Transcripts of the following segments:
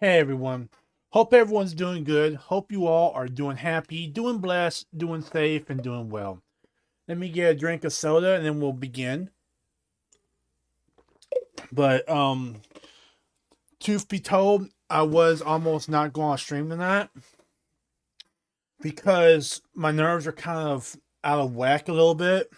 Hey everyone. Hope everyone's doing good. Hope you all are doing happy, doing blessed, doing safe, and doing well. Let me get a drink of soda and then we'll begin. But truth be told, I was almost not going to stream tonight because my nerves are kind of out of whack a little bit.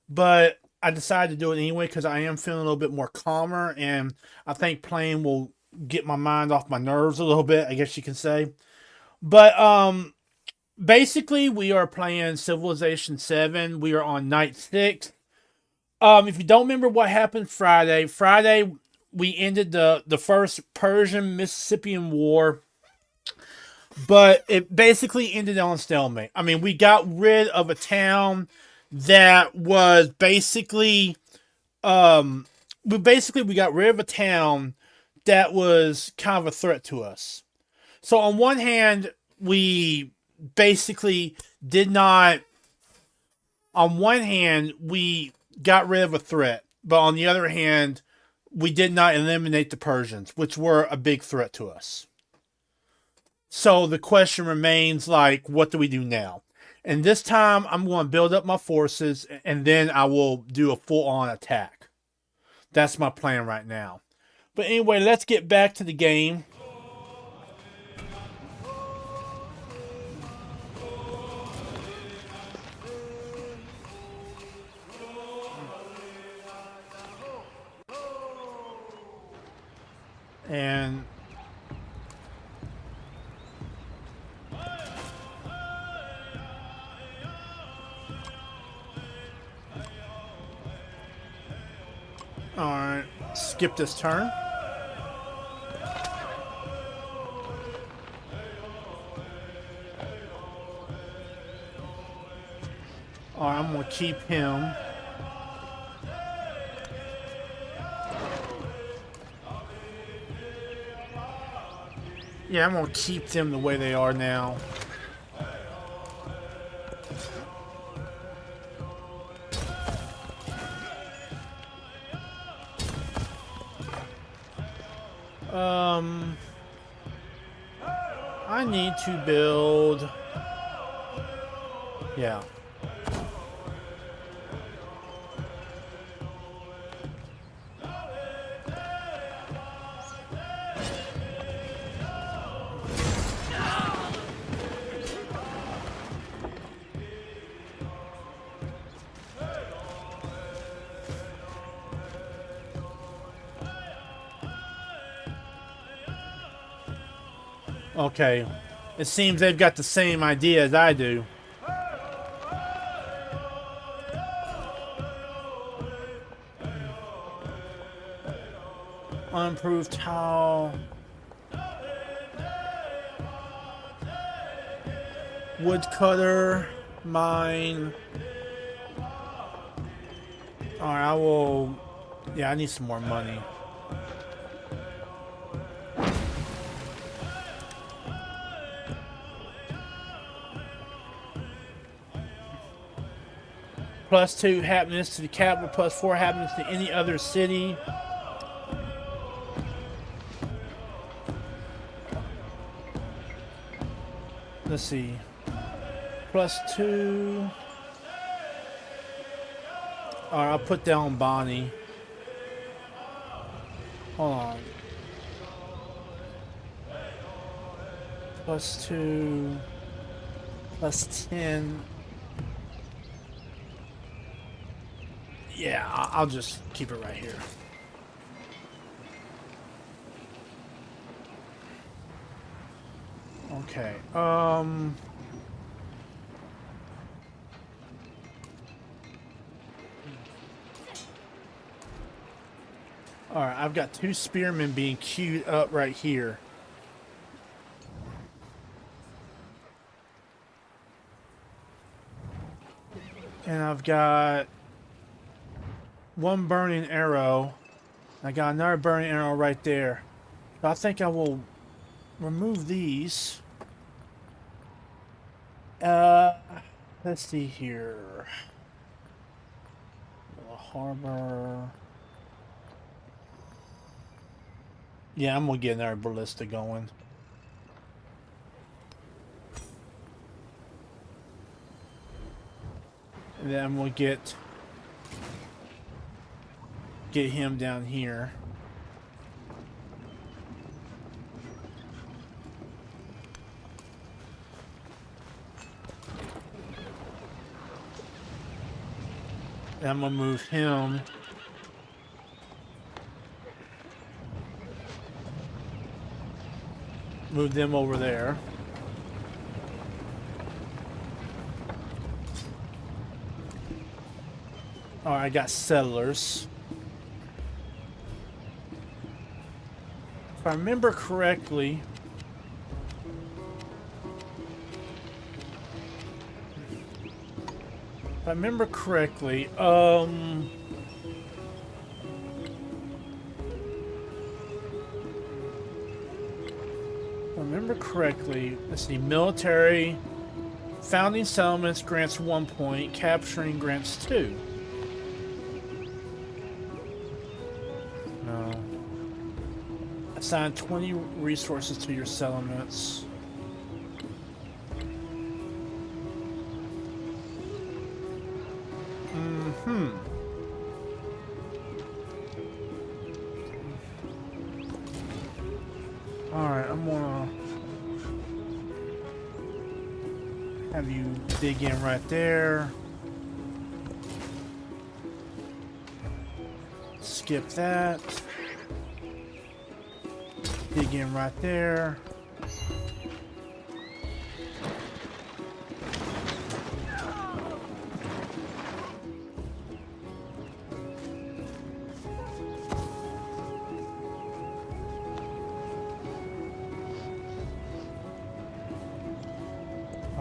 But I decided to do it anyway because I am feeling a little bit more calmer, and I think playing will get my mind off my nerves a little bit, I guess you can say. But basically, we are playing Civilization 7. We are on night 6. If you don't remember what happened Friday we ended the first Persian Mississippian War, but it basically ended on a stalemate. I mean, we got rid of a town that was basically we got rid of a town that was kind of a threat to us. So on one hand, we basically did not. On one hand, we got rid of a threat, but on the other hand, we did not eliminate the Persians, which were a big threat to us. So the question remains, like, what do we do now? And this time, I'm going to build up my forces, and then I will do a full-on attack. That's my plan right now. But anyway, let's get back to the game. And alright, skip this turn. Alright, I'm going to keep him. Yeah, I'm going to keep them the way they are now. I need to build. Yeah. Okay. It seems they've got the same idea as I do. Unimproved tile. Woodcutter. Mine. Alright, I will. Yeah, I need some more money. +2 happiness to the capital, +4 happiness to any other city. Let's see. +2. Alright, I'll put down Bonnie. Hold on. +2. +10. Yeah, I'll just keep it right here. Okay. Alright, I've got 2 spearmen being queued up right here. And I've got 1 burning arrow. I got another burning arrow right there. So I think I will remove these. Let's see here. The harbor. Yeah, I'm gonna get another ballista going. And then I'm gonna get him down here. And I'm gonna move him. Move them over there. Alright, I got settlers. If I remember correctly, let's see, military, founding settlements grants 1 point, capturing grants 2. No. Assign 20 resources to your settlements. Alright, I'm gonna have you dig in right there. Skip that. Dig in right there.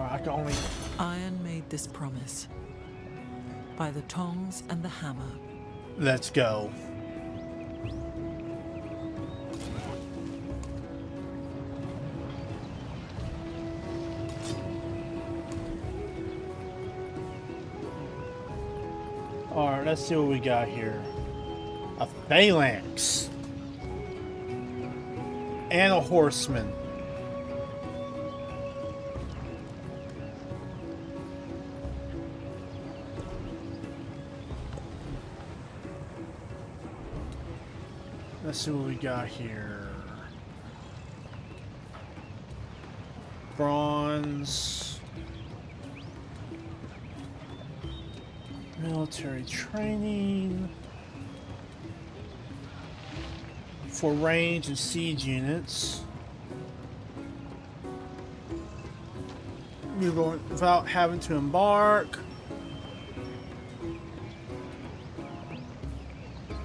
I can only... Iron made this promise. By the tongs and the hammer. Let's go. Alright, let's see what we got here. A phalanx. And a horseman. Let's see what we got here. Bronze. Military training. For range and siege units. You're going without having to embark.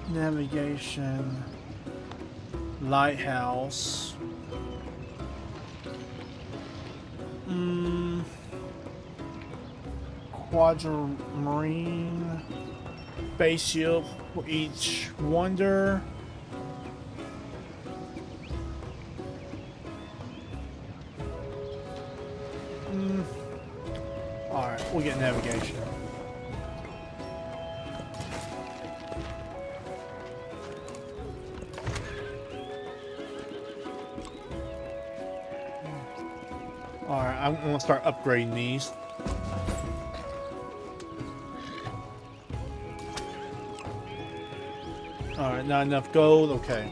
Navigation. Lighthouse. Quadrimarine. Base shield for each wonder. Alright, we'll get navigation. Alright, I'm gonna start upgrading these. Alright, not enough gold, okay.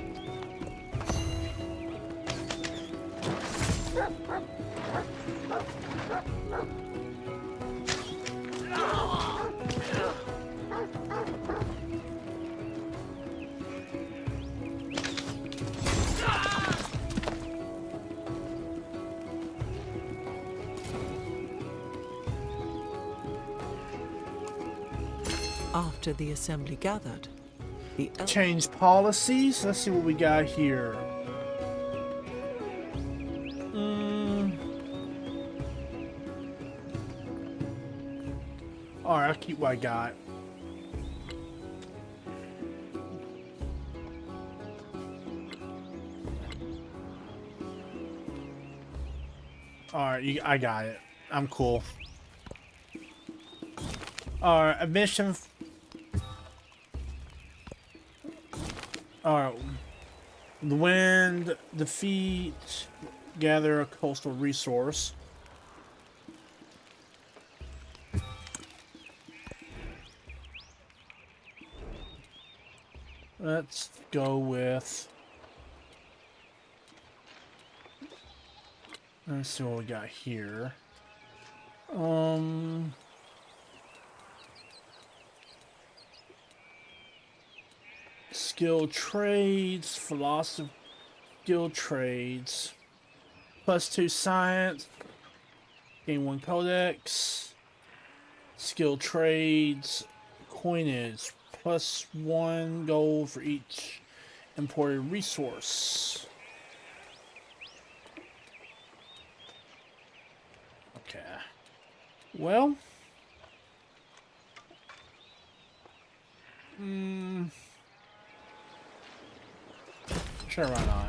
After the assembly gathered, the Change policies. Let's see what we got here. Alright, I'll keep what I got. Alright, I got it. I'm cool. Alright, a mission. Alright. The wind, defeat, gather a coastal resource. Let's go with... Let's see what we got here. Skill trades, philosophy, skill trades. +2 science. Gain 1 codex. Skill trades, coinage. +1 gold for each imported resource. Okay. Well. Sure, why not?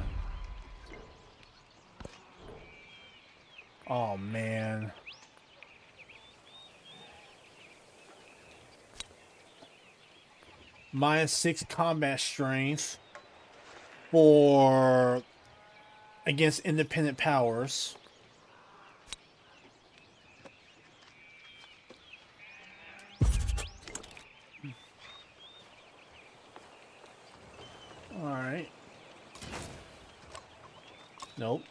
Oh, man. -6 combat strength for against independent powers. All right. Nope.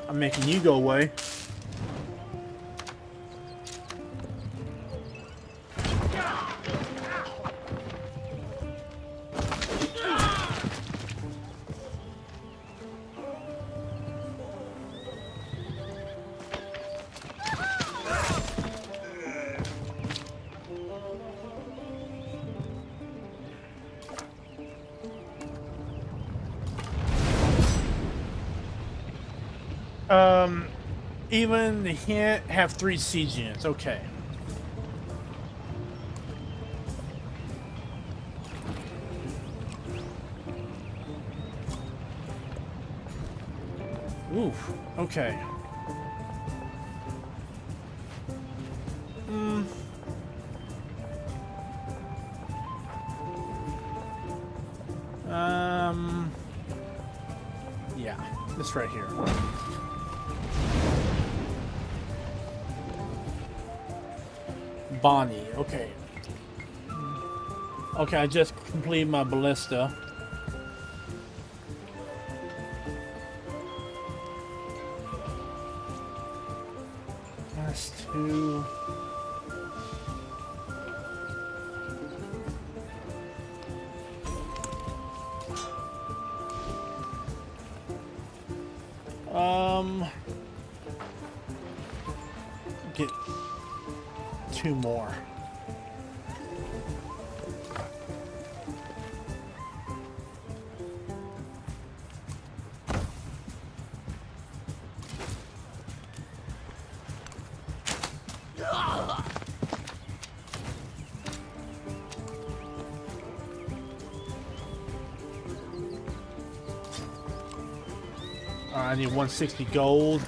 I'm making you go away. Even the hint have 3 siege units. Okay. Oof. Okay. Yeah, this right here. Bonnie, okay. Okay, I just completed my ballista. Last 2. Get 2 more. I need 160 gold.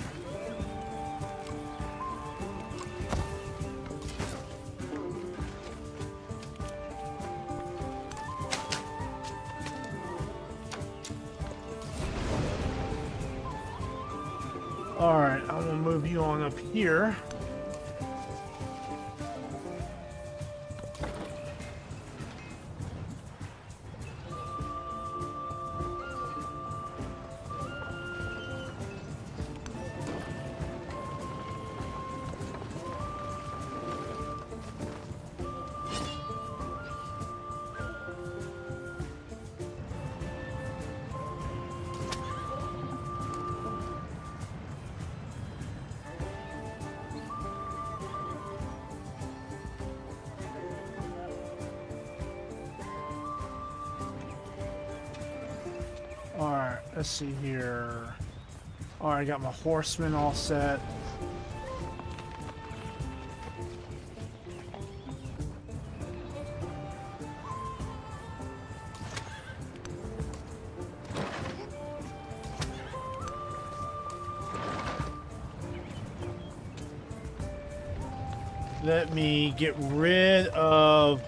Alright, I'm gonna move you on up here. Alright, let's see here. Alright, I got my horsemen all set. Let me get rid of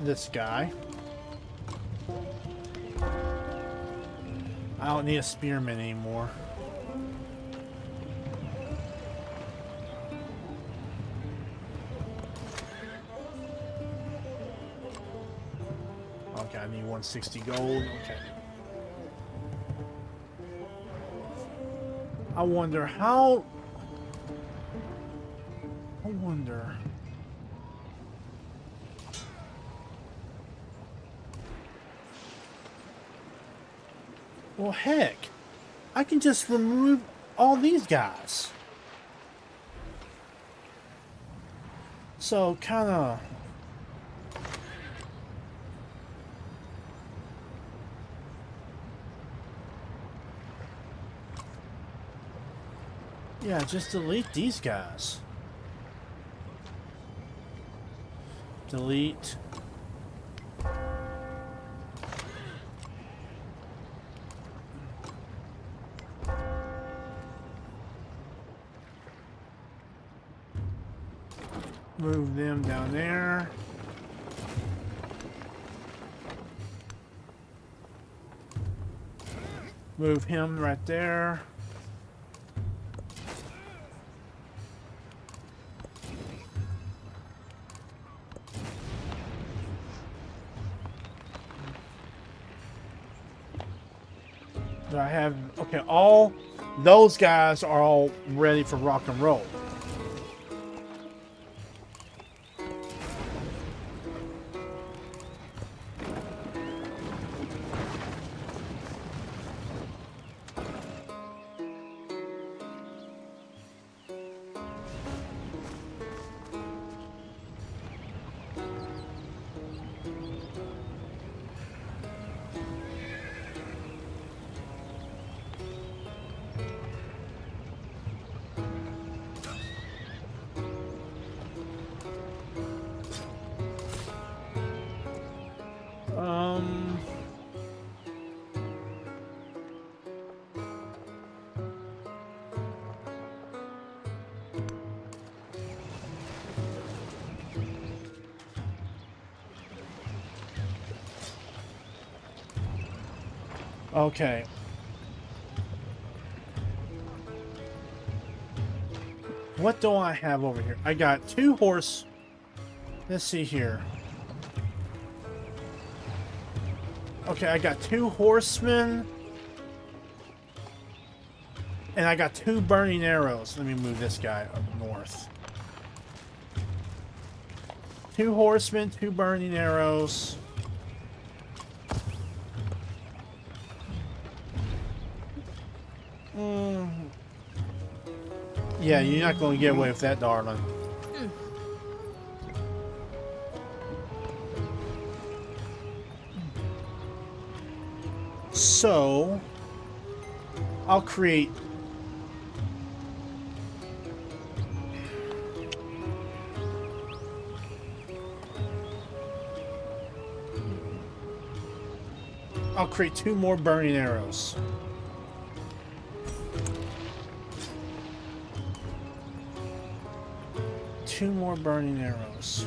this guy. I don't need a spearman anymore. Okay, I need 160 gold. Okay. I wonder how... I wonder... Well, heck, I can just remove all these guys. So, kind of... Yeah, just delete these guys. Delete. Move them down there. Move him right there. Do I have... Okay, all those guys are all ready for rock and roll. Okay. What do I have over here? I got 2 horse. Let's see here. Okay, I got 2 horsemen. And I got 2 burning arrows. Let me move this guy up north. 2 horsemen, 2 burning arrows. Yeah, you're not going to get away with that, darling. So, I'll create... I'll create 2 more burning arrows. Two more burning arrows.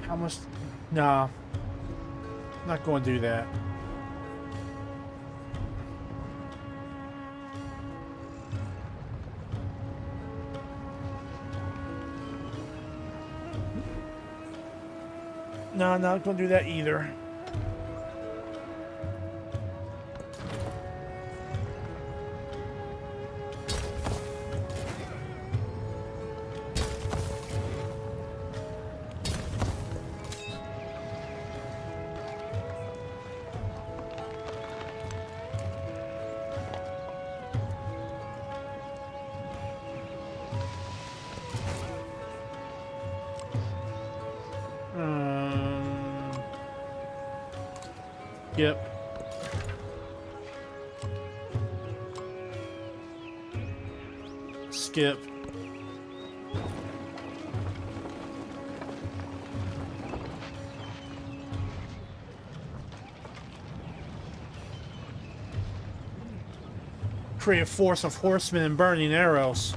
How much? Nah. Not going to do that. No, not going to do that either. Yep. skip. Create a force of horsemen and burning arrows.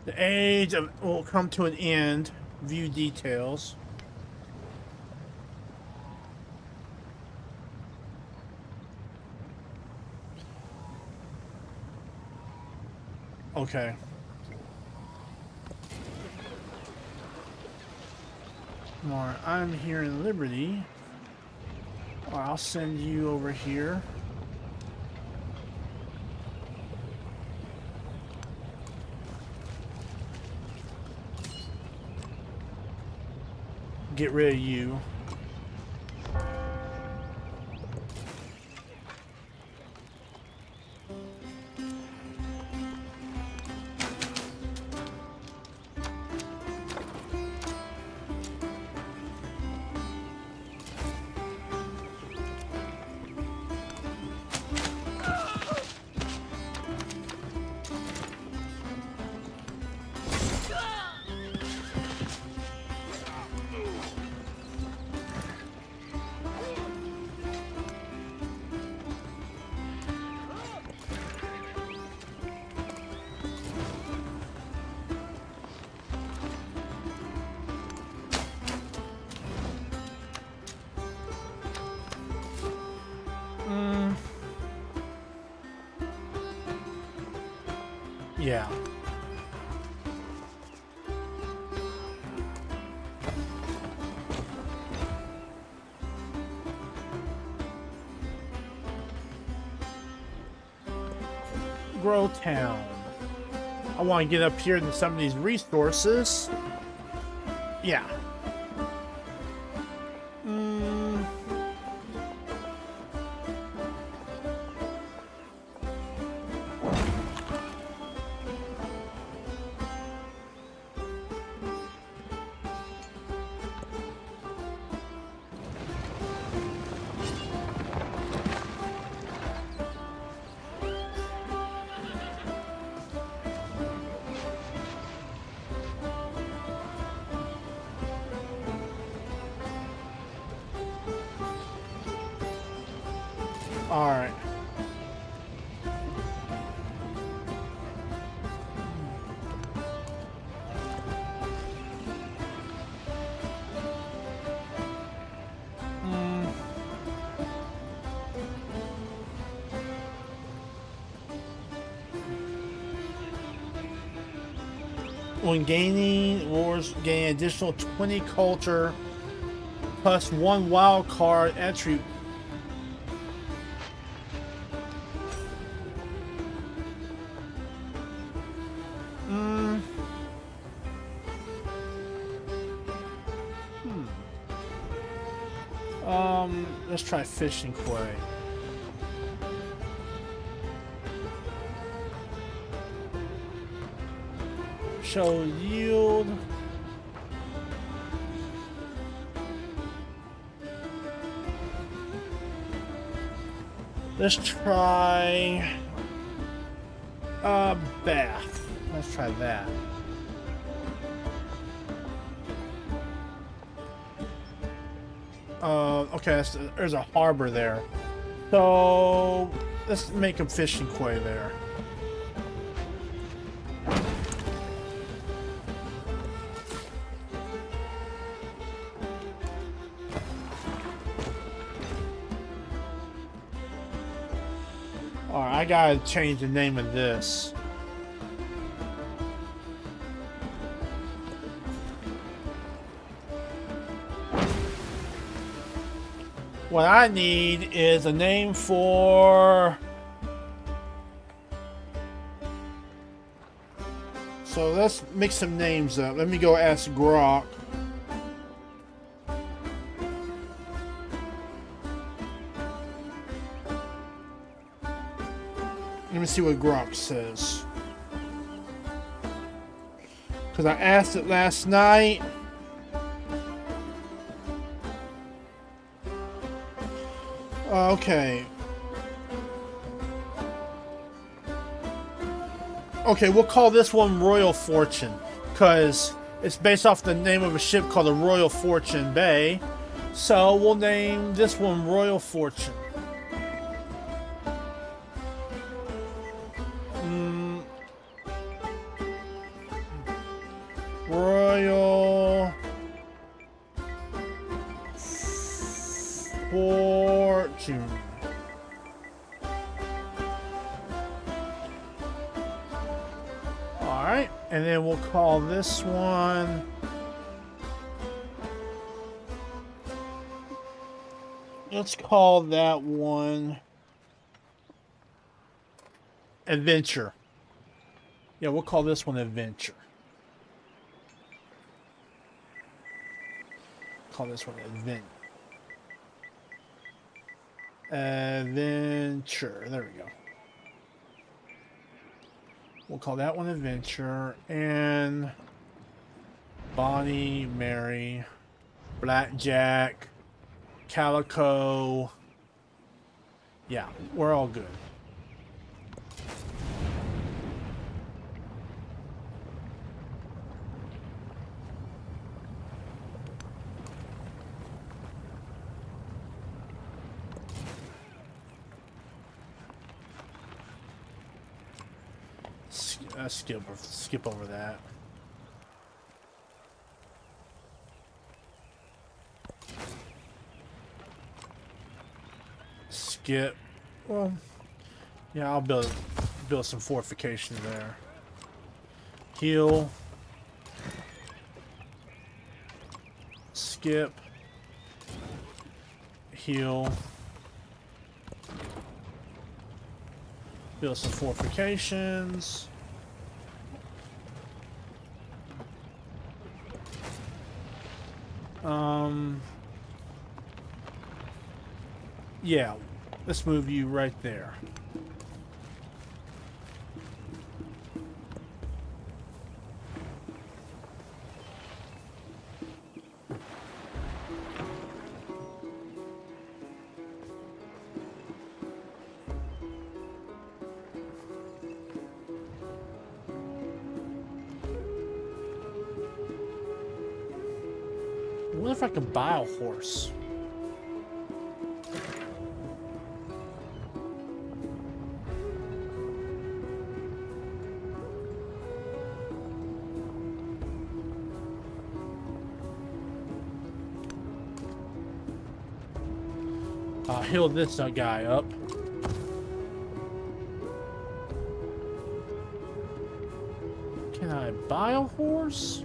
The age will come to an end. View details. Okay. Alright, I'm here in Liberty. I'll send you over here. Get rid of you. Yeah. Grow Town. I want to get up here to some of these resources. Yeah. All right. When gaining wars, gain additional 20 culture plus 1 wild card attribute. Let's try fishing quay. Show yield. Let's try bath. Let's try that. Okay, there's a harbor there. So let's make a fishing quay there. Alright, I gotta change the name of this. What I need is a name for... So let's mix some names up. Let me go ask Grok. Let me see what Grok says. Because I asked it last night. Okay. Okay, we'll call this one Royal Fortune. Because it's based off the name of a ship called the Royal Fortune Bay. So we'll name this one Royal Fortune. Royal Fortune. Alright, and then we'll call this one let's call that one Adventure. Yeah, we'll call this one Adventure. Call this one Adventure. There we go. We'll call that one Adventure. And Bonnie, Mary, Blackjack, Calico. Yeah, we're all good. Skip over that. Skip. Well, yeah, I'll build some fortification there. Heal. Skip. Heal. Build some fortifications. Yeah, let's move you right there. I wonder if I can buy a horse. I'll heal this guy up. Can I buy a horse?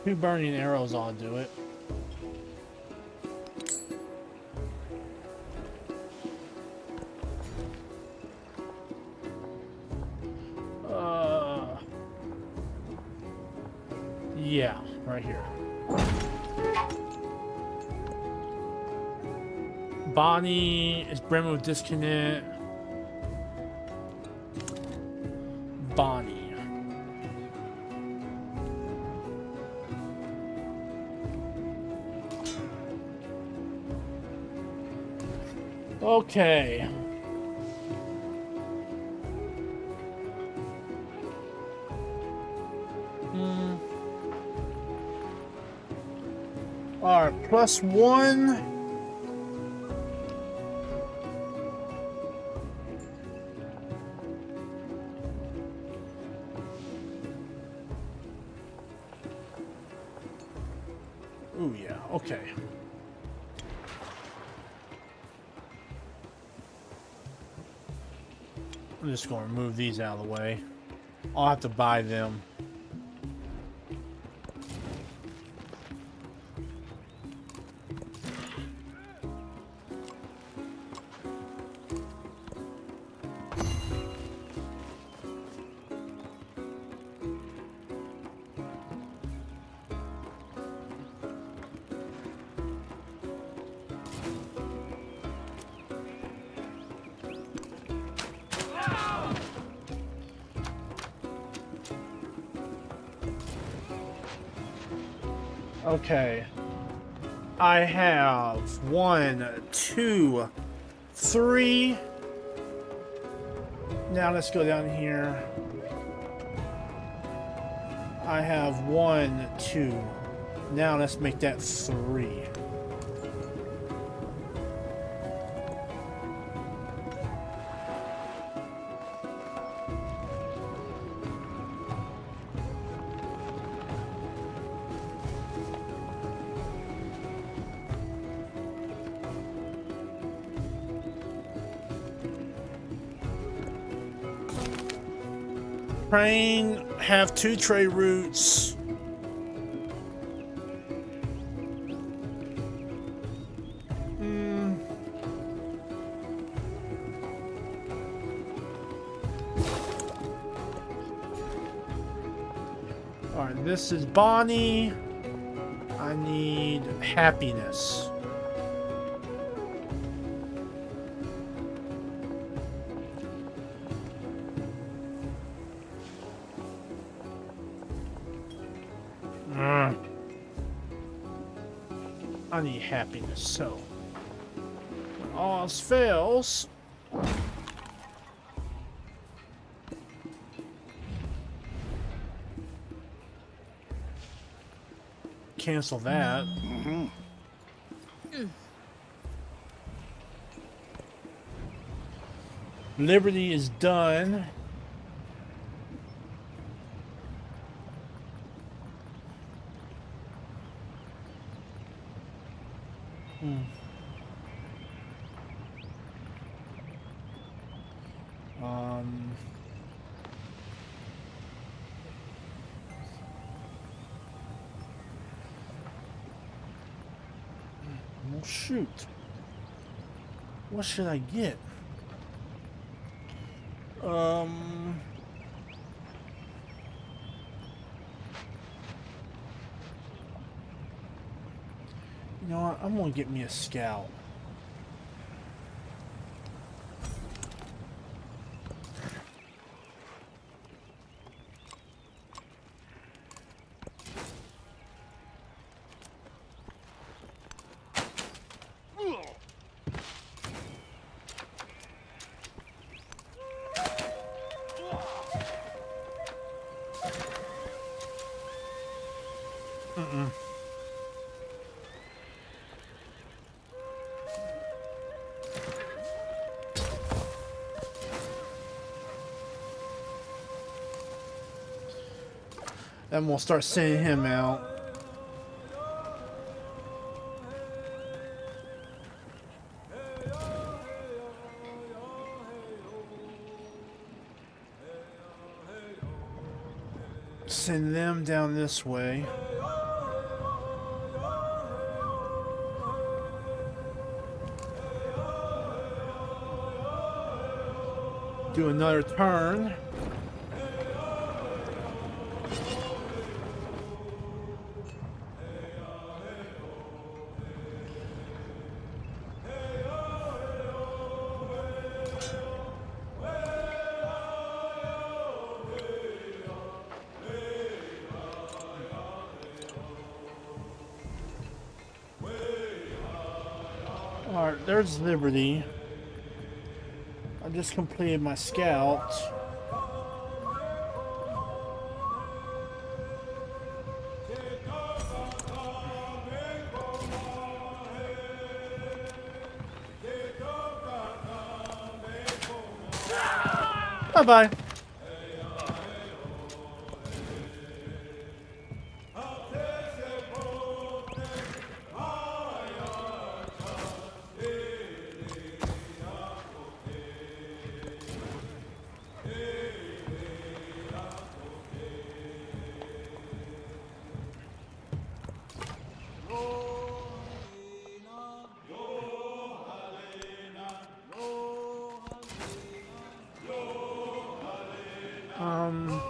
Two burning arrows ought to do it. Yeah, right here. Bonnie is brimming with discontent. Bonnie. Okay. Alright, +1. Ooh, yeah, okay. I'm just going to remove these out of the way. I'll have to buy them. Okay. I have 1, 2, 3. Now let's go down here. I have 1, 2. Now let's make that 3. Train have 2 trade routes. Alright, this is Bonnie. I need happiness. I need happiness, so when all else fails, cancel that. Liberty is done. Well, shoot. What should I get? You know what? I'm gonna get me a scout. Then we'll start sending him out. Send them down this way. Do another turn. Alright, there's Liberty. I just completed my scout. Bye-bye. Um.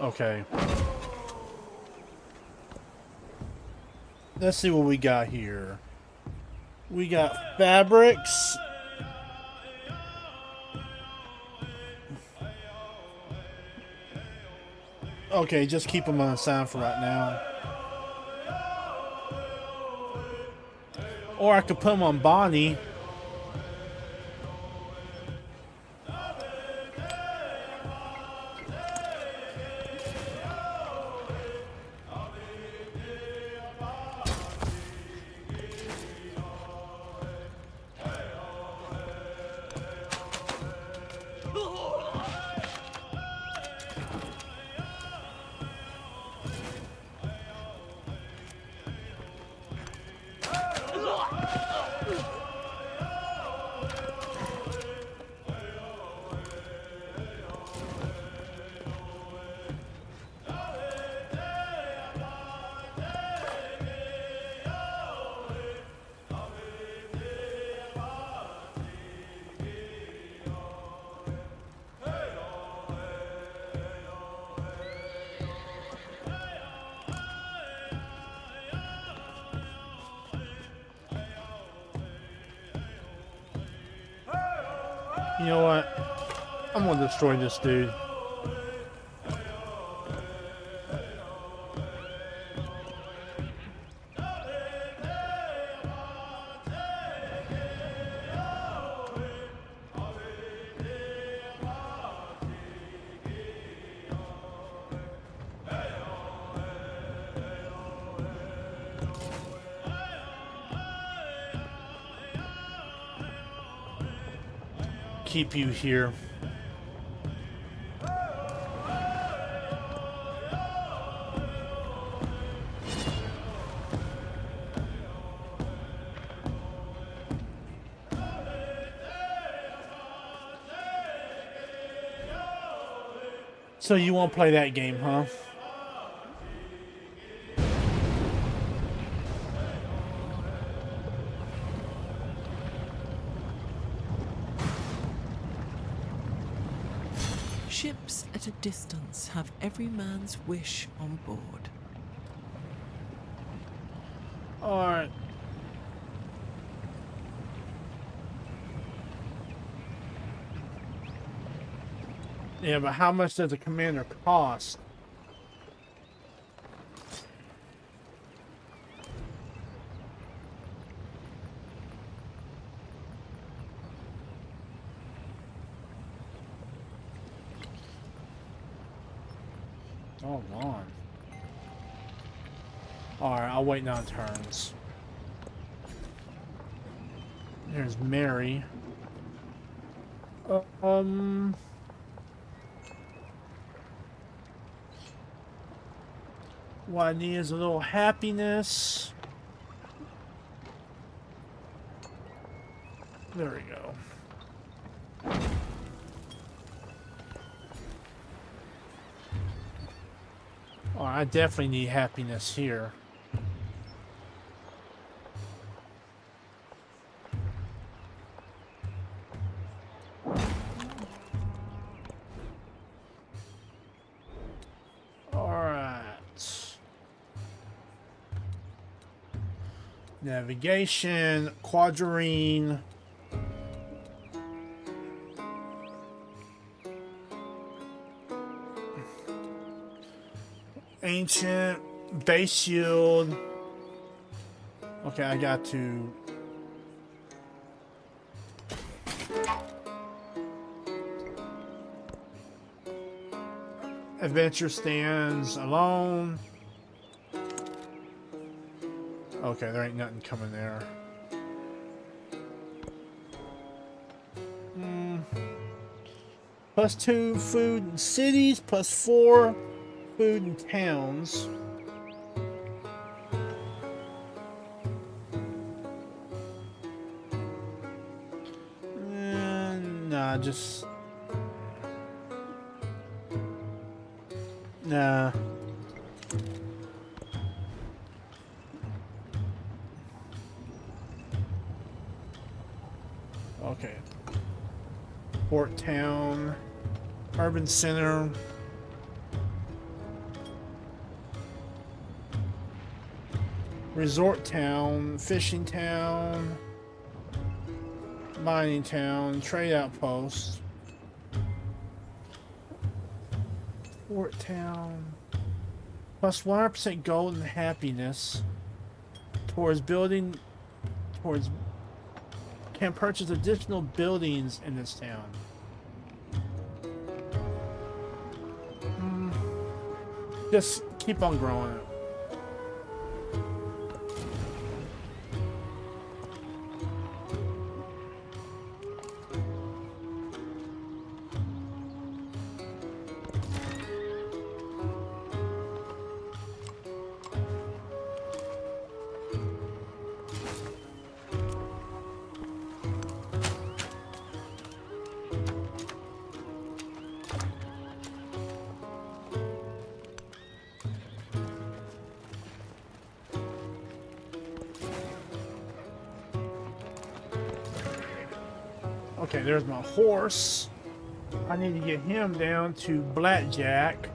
Okay. Let's see what we got here. We got fabrics. Okay, just keep them on the sound for right now. Or I could put them on Bonnie. You know what? I'm gonna destroy this dude. Keep you here. So you won't play that game, huh? Ships at a distance have every man's wish on board. Alright. Yeah, but how much does a commander cost? Oh, on. Alright, I'll wait now turns. There's Mary. What I need is a little happiness. There we go. Oh, I definitely need happiness here. Navigation, quadrine. Ancient, Base shield. Okay, I got to. Adventure stands alone. Okay, there ain't nothing coming there. +2 food in cities, +4 food in towns. Nah, just... Nah. Okay. Port town. Urban center. Resort town. Fishing town. Mining town. Trade outpost. Port town. Plus 100% gold and happiness. Towards building. Towards. Can purchase additional buildings in this town. Just keep on growing it. Okay, there's my horse. I need to get him down to Blackjack.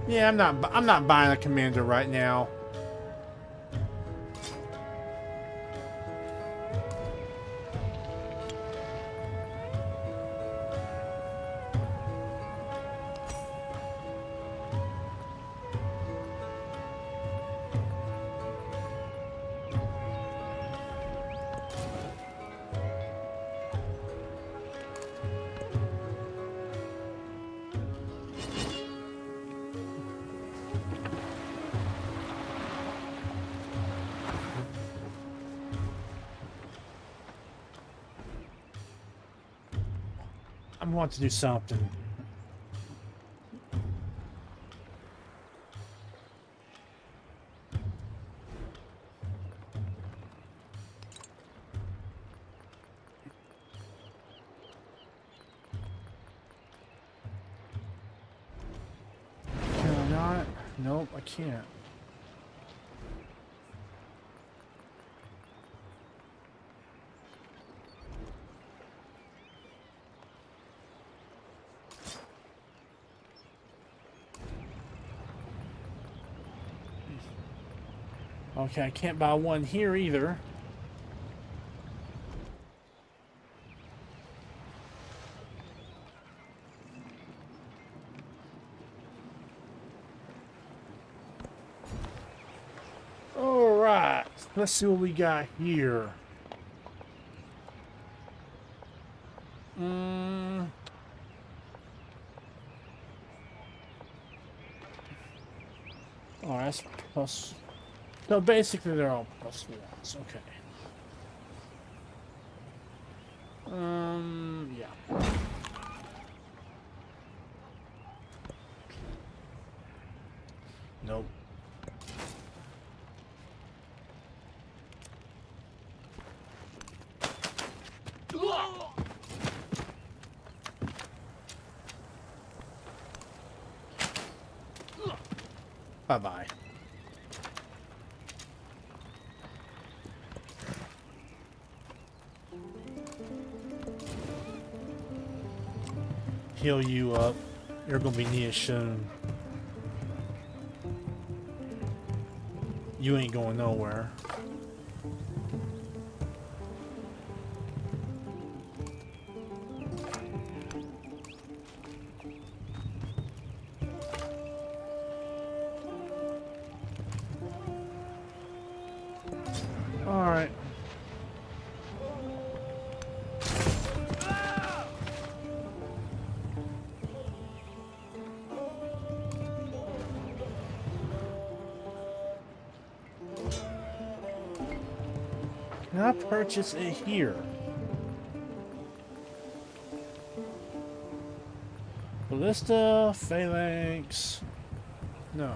Yeah, I'm not buying a commander right now. I want to do something. Can I not? Nope, I can't. Okay, I can't buy one here either. All right, let's see what we got here. Oh, that's plus. No, basically they're all +1s. Okay. Yeah. Nope. Bye-bye. Heal you up. You're gonna be needed soon. You ain't going nowhere. All right. Can I purchase it here? Ballista, phalanx. No.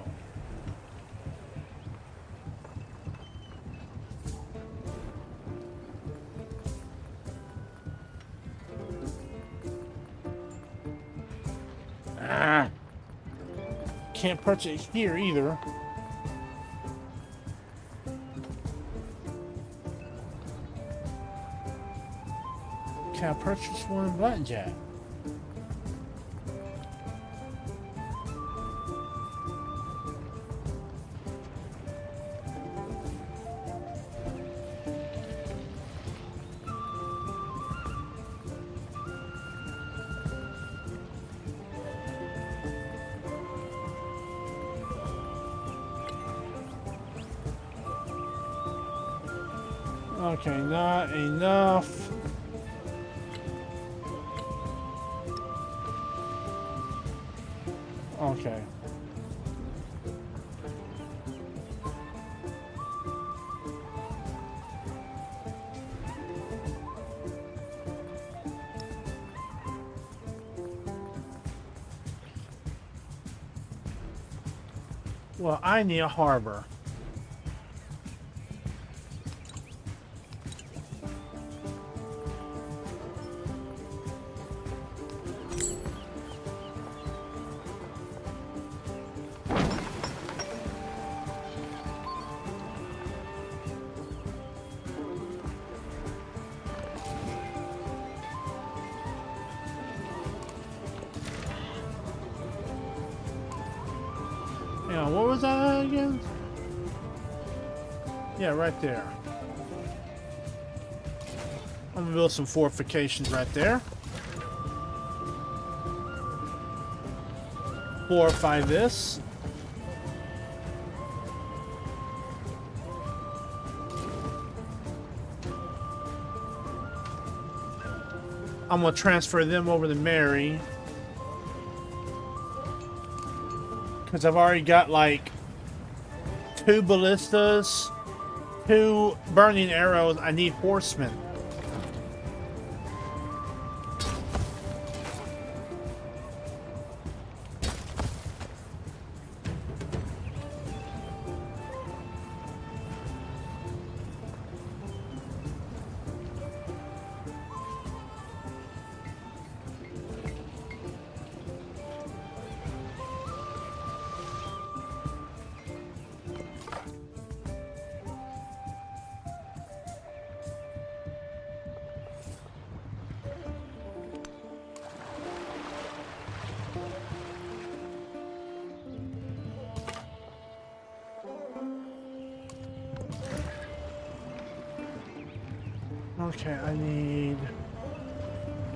Ah. Can't purchase it here either. Can I purchase one in Blackjack? Okay, not enough. Okay. Well, I need a harbor. Yeah, what was that again? Yeah, right there. I'm gonna build some fortifications right there. Fortify this. I'm gonna transfer them over to Mary. Because I've already got like 2 ballistas, 2 burning arrows. I need horsemen. Okay, I need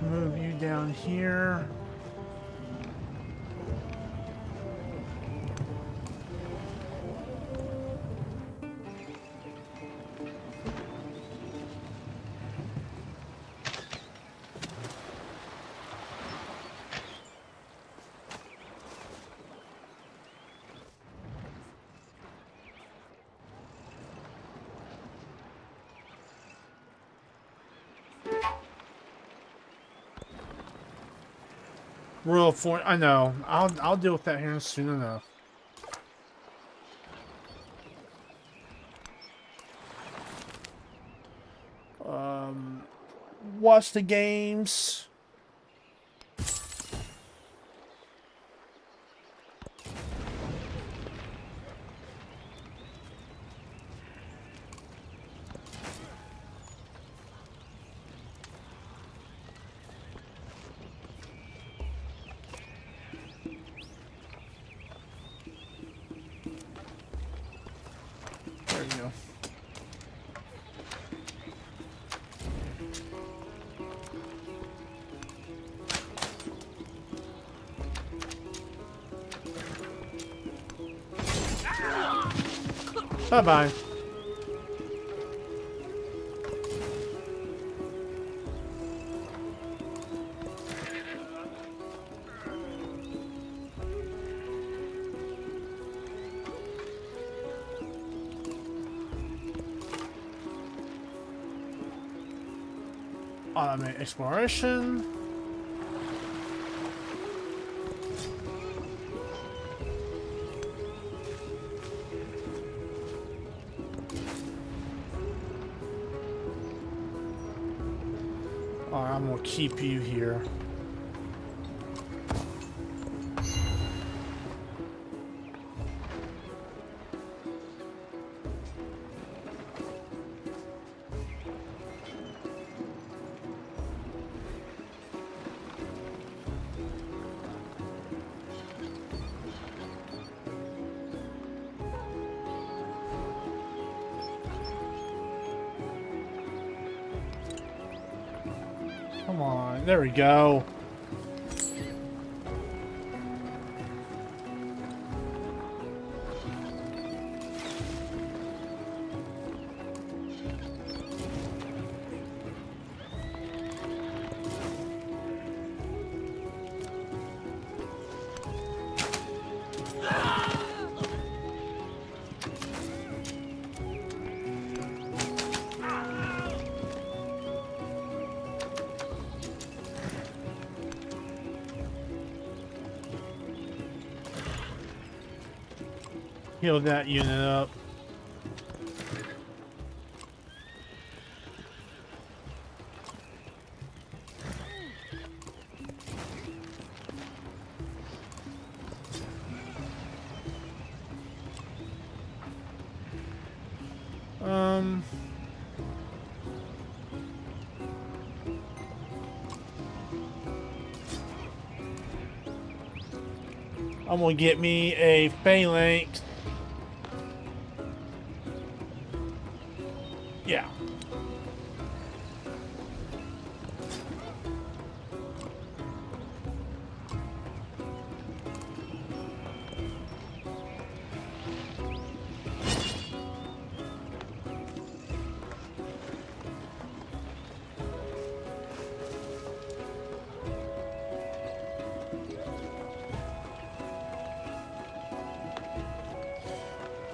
to move you down here. Royal Fort. I know. I'll deal with that here soon enough. Watch the games. Bye-bye. Automate exploration. Alright, I'm gonna keep you here. Come on, there we go. Heal that unit up. I'm gonna get me a phalanx. Yeah.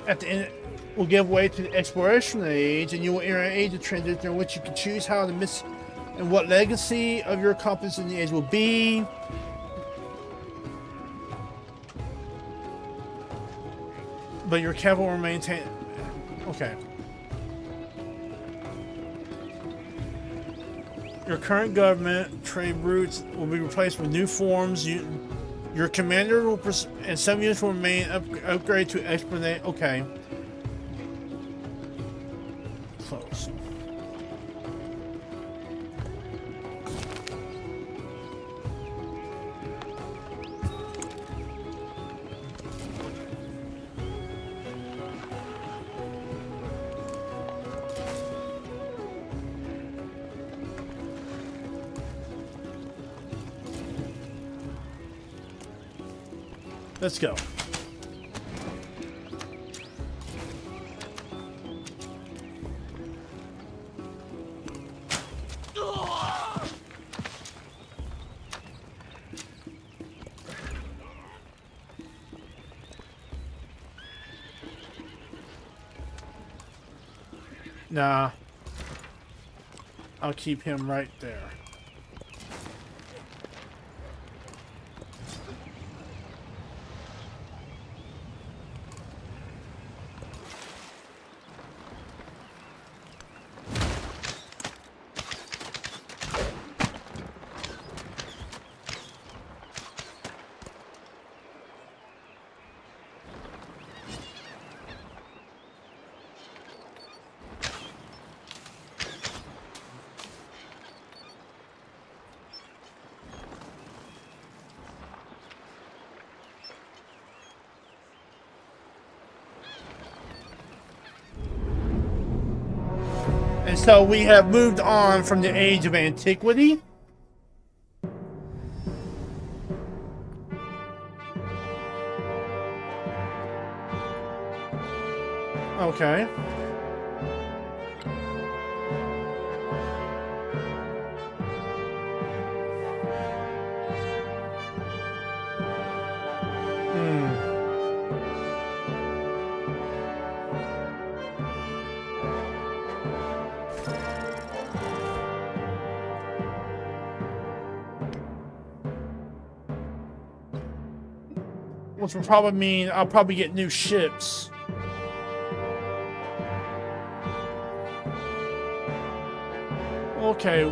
At the end, will give way to the exploration age, and you will enter an age of transition in which you can choose how to miss and what legacy of your accomplishments in the age will be. But your capital will maintain. Okay. Your current government trade routes will be replaced with new forms. Your commander will and some units will remain upgrade to explanate. Okay. Close. Let's go. Nah. I'll keep him right there. And so we have moved on from the age of antiquity. Okay. Which will probably mean I'll probably get new ships. Okay.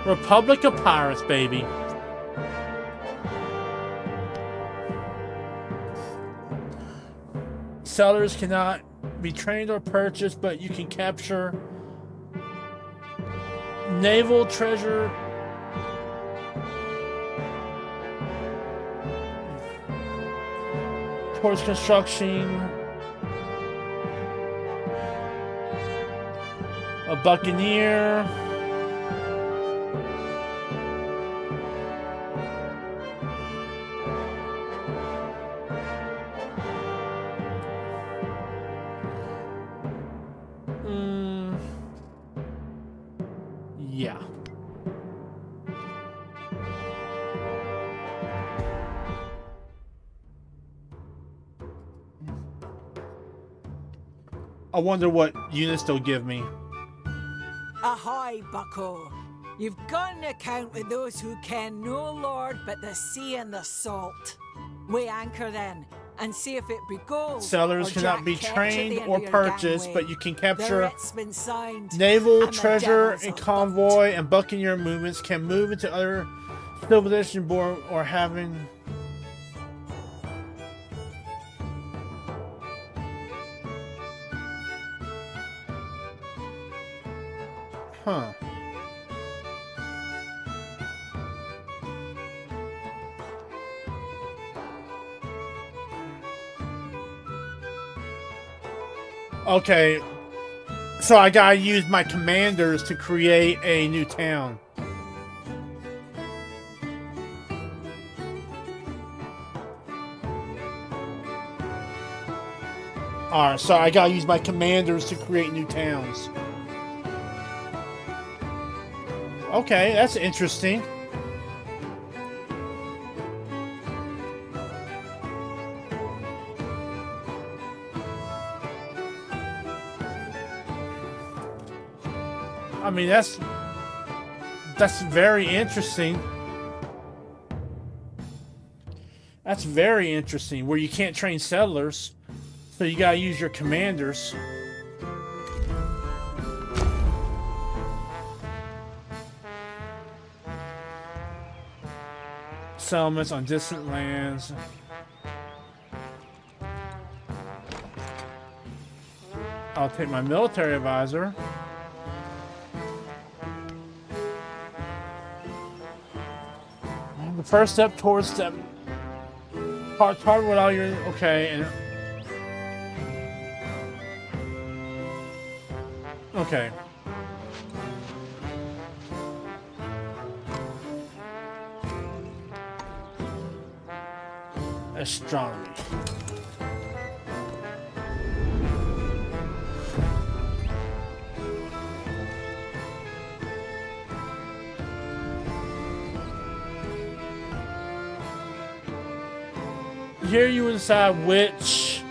Republic of Pirates, baby. Sellers cannot be trained or purchased, but you can capture naval treasure. Towards construction. A buccaneer. Yeah. I wonder what units they'll give me. Ahoy, bucko! You've got an account with those who ken no lord but the sea and the salt. We anchor then, and see if it be gold. Sellers or cannot Jack be Ketch at trained the end or of your purchased, gangway. but you can The capture writ's been signed, naval and the treasure devils and are convoy and buccaneer movements. Can move into other civilization board or having. Huh. Okay, so I gotta use my commanders to create a new town. Alright, so I gotta use my commanders to create new towns. Okay, that's interesting. I mean, that's very interesting. That's very interesting, where you can't train settlers, so you gotta use your commanders. Settlements on distant lands. I'll take my military advisor. The first step towards step. Target with all your. Okay. And, okay. Astronomy. Here you will decide which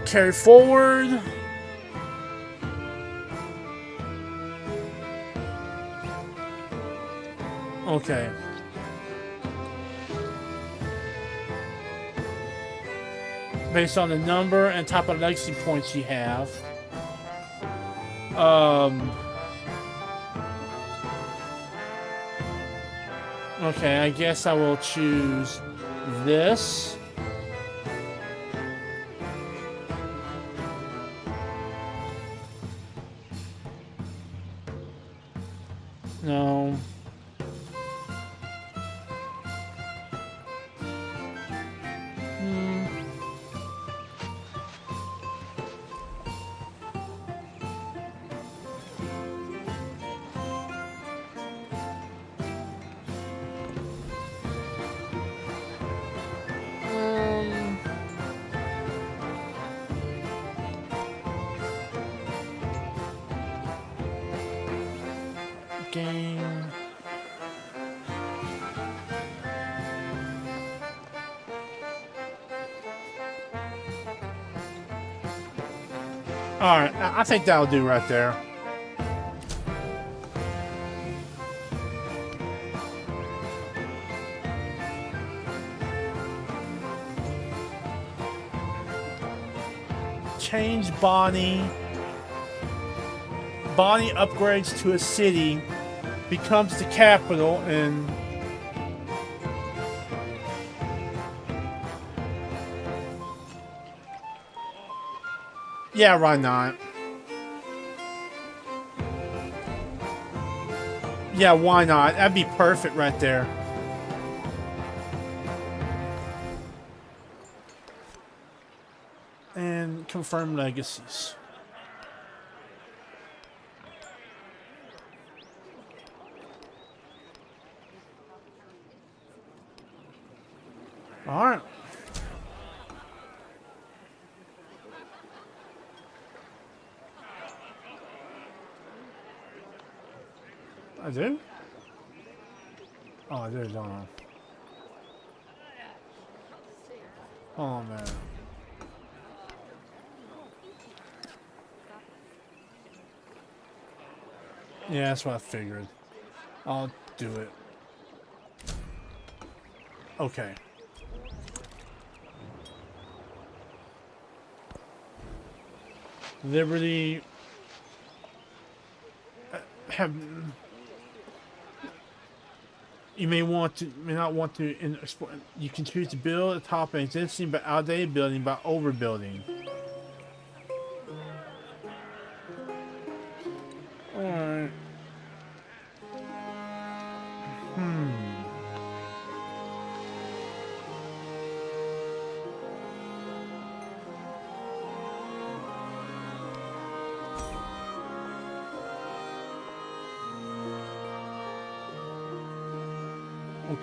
carry forward. Okay. Based on the number and type of legacy points you have. Okay, I guess I will choose this. No. game. Alright, I think that'll do right there. Change Bonnie. Bonnie upgrades to a city, becomes the capital, and yeah, why not? Yeah, why not? That'd be perfect right there. And confirm legacies. All right. I do? Oh, I do, don't I? Oh, man. Yeah, that's what I figured. I'll do it. Okay. Liberty have you may not want to you can choose to build atop an existing but outdated building by overbuilding. Alright.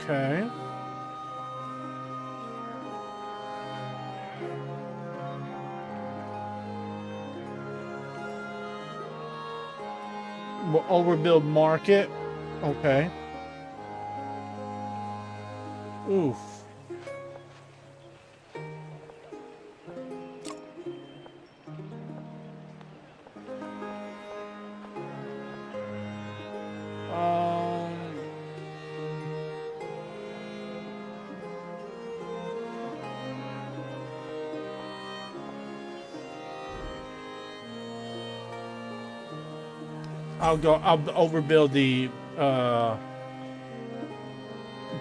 Okay. We'll overbuild market. Okay. Oof. I'll overbuild the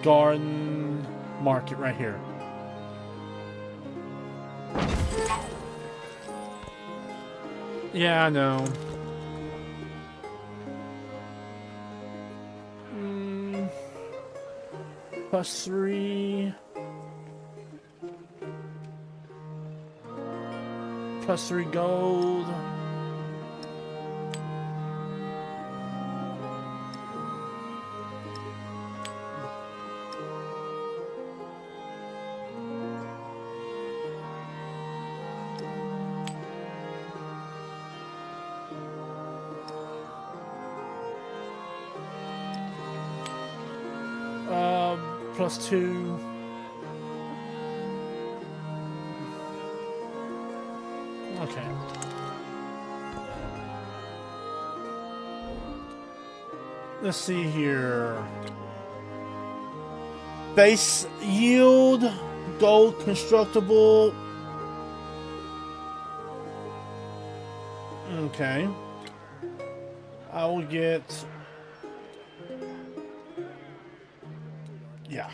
garden market right here. Yeah, I know. +3. +3 gold. +2. Okay. Let's see here. Base yield, gold constructible. Okay. I will get. Yeah.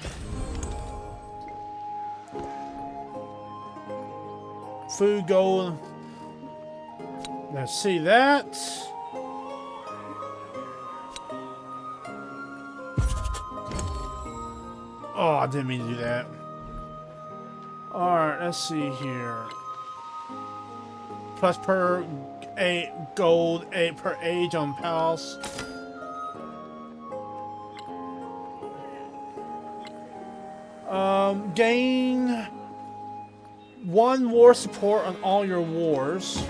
Food gold. Let's see that. Oh, I didn't mean to do that. Alright, let's see here. Plus per gold per age on palace. Gain 1 war support on all your wars.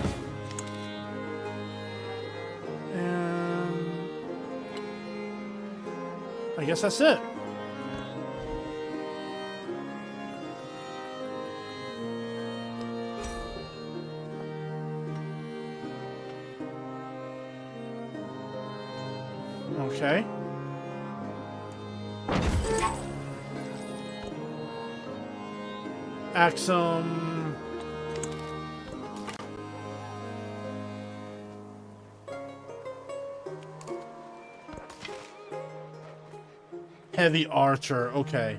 And I guess that's it. Okay. Axum. Heavy archer. Okay.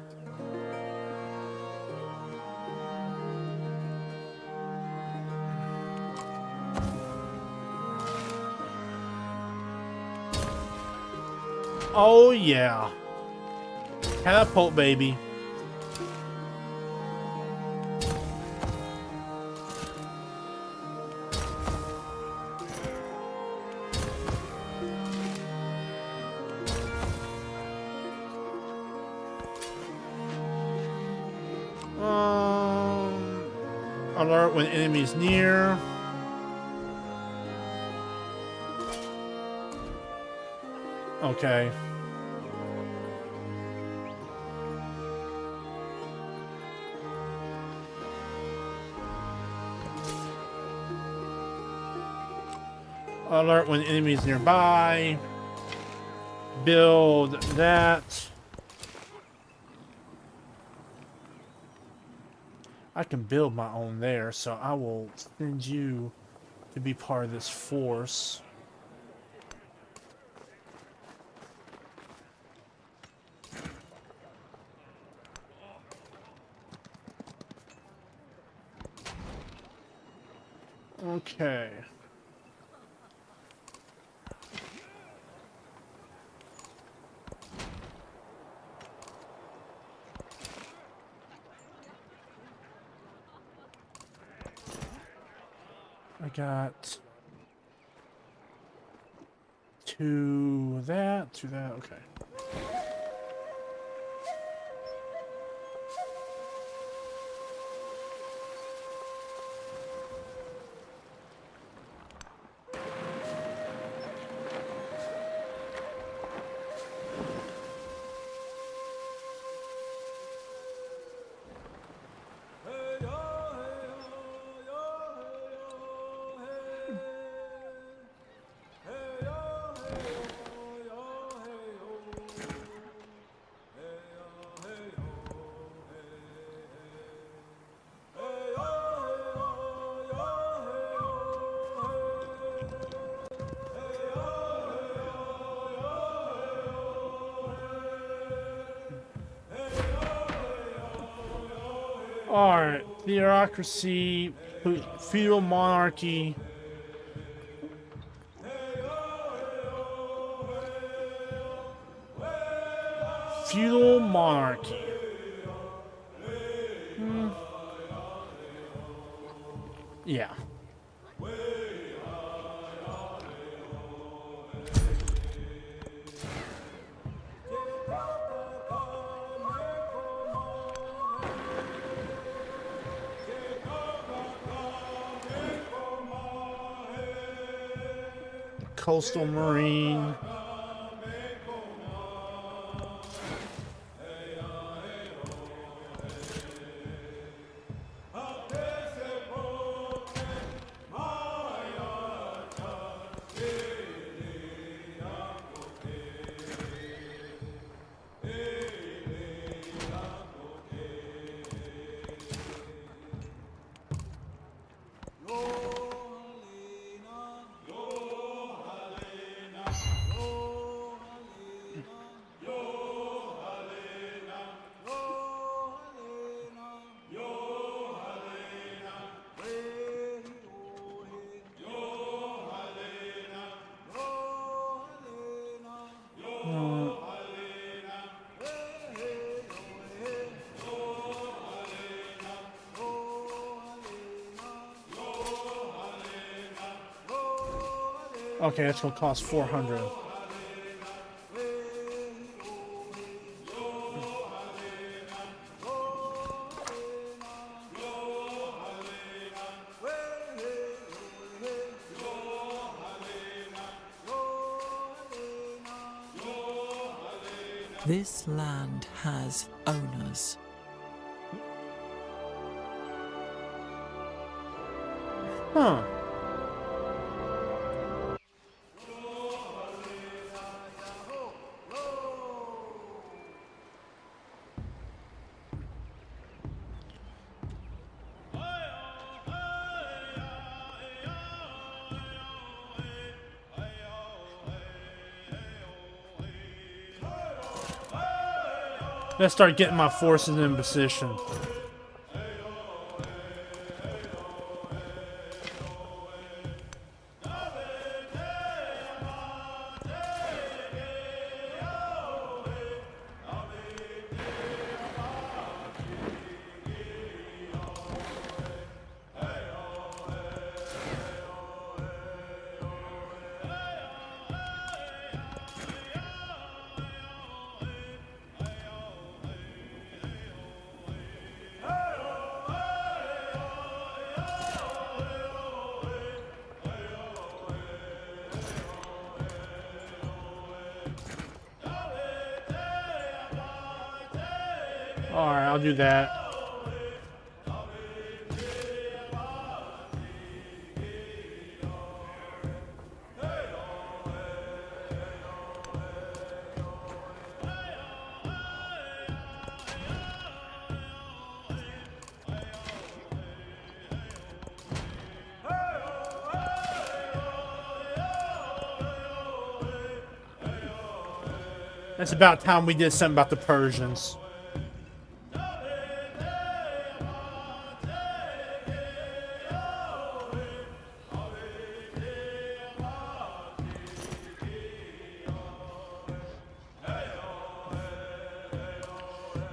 Oh yeah. Catapult, baby. Alert when enemies near. Okay. Alert when enemies nearby. Build that. I can build my own there, so I will send you to be part of this force. Okay. I got to that, okay. Alright, theocracy, feudal monarchy. Feudal monarchy. Yeah. Coastal Marine. Okay, that's gonna cost 400. This land has owners. Huh. Let's start getting my forces in position. Alright, I'll do that. It's about time we did something about the Persians.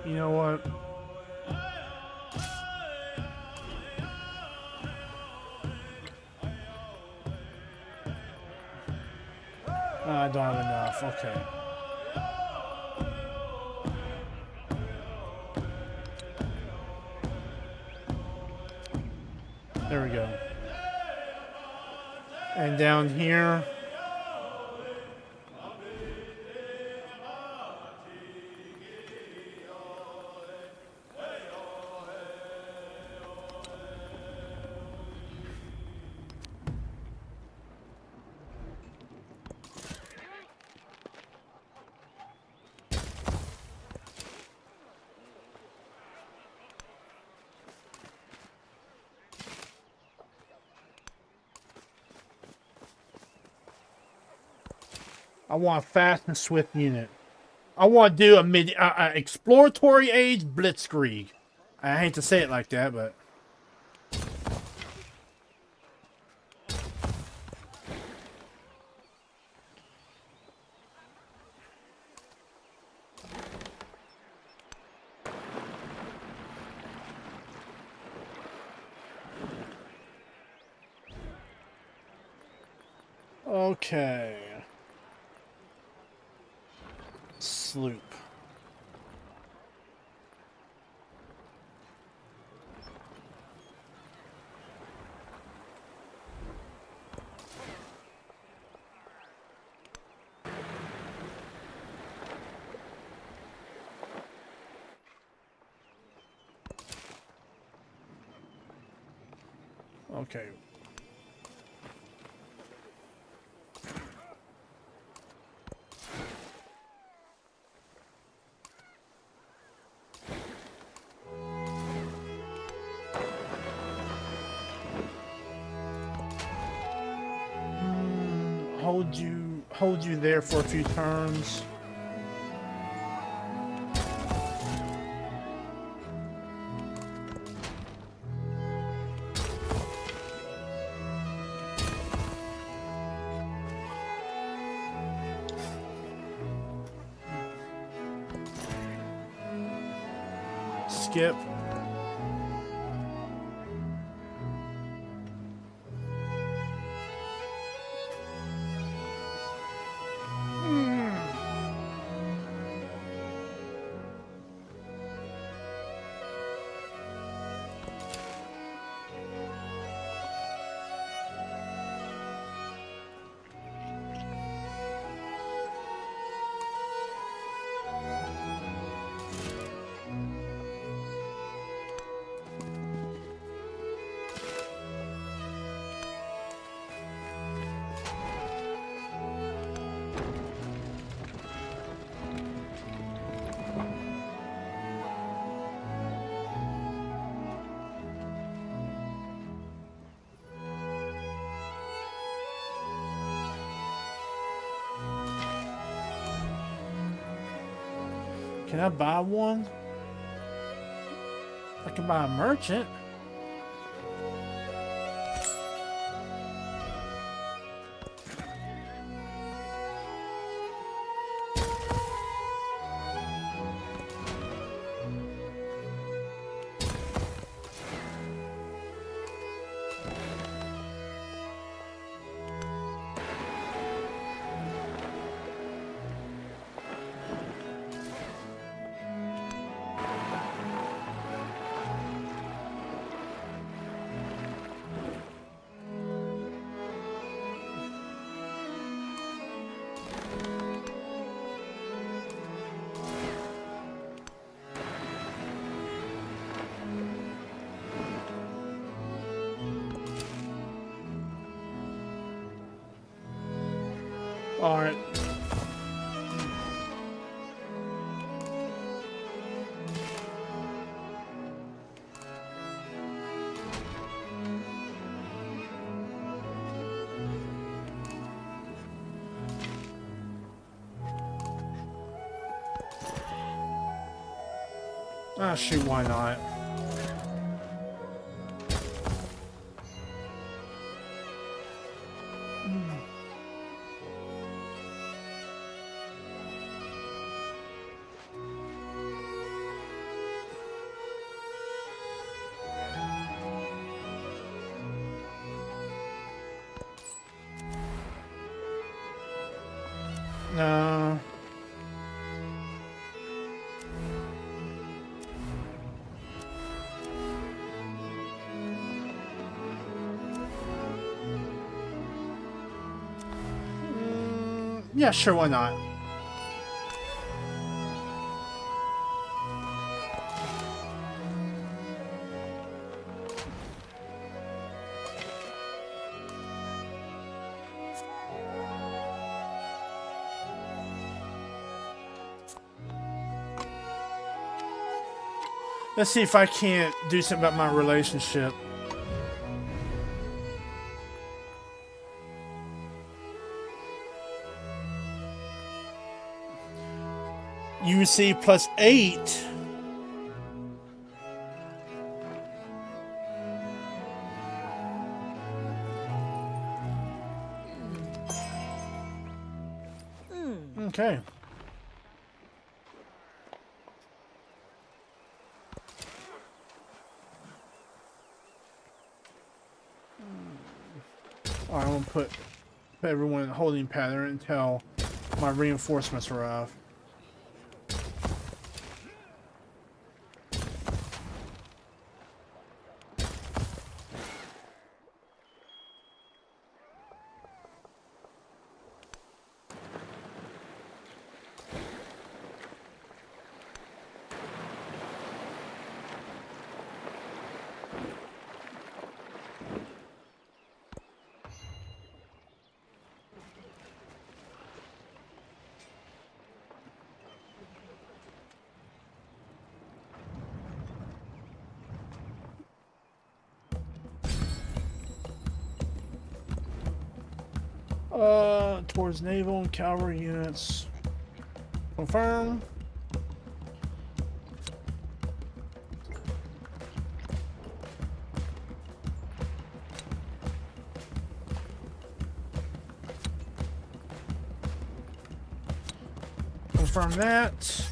You know what? I don't have enough. Okay. There we go. And down here. I want a fast and swift unit. I want to do a exploratory age blitzkrieg. I hate to say it like that, but okay. Sloop. Okay. Hold you there for a few turns. Skip. Can I buy one? I can buy a merchant. All right. Ah, shoot, why not? No. Yeah, sure, why not? Let's see if I can't do something about my relationship. You receive +8. Okay. Alright, I'm gonna put everyone in a holding pattern until my reinforcements arrive. Towards naval and cavalry units. Confirm. Confirm that.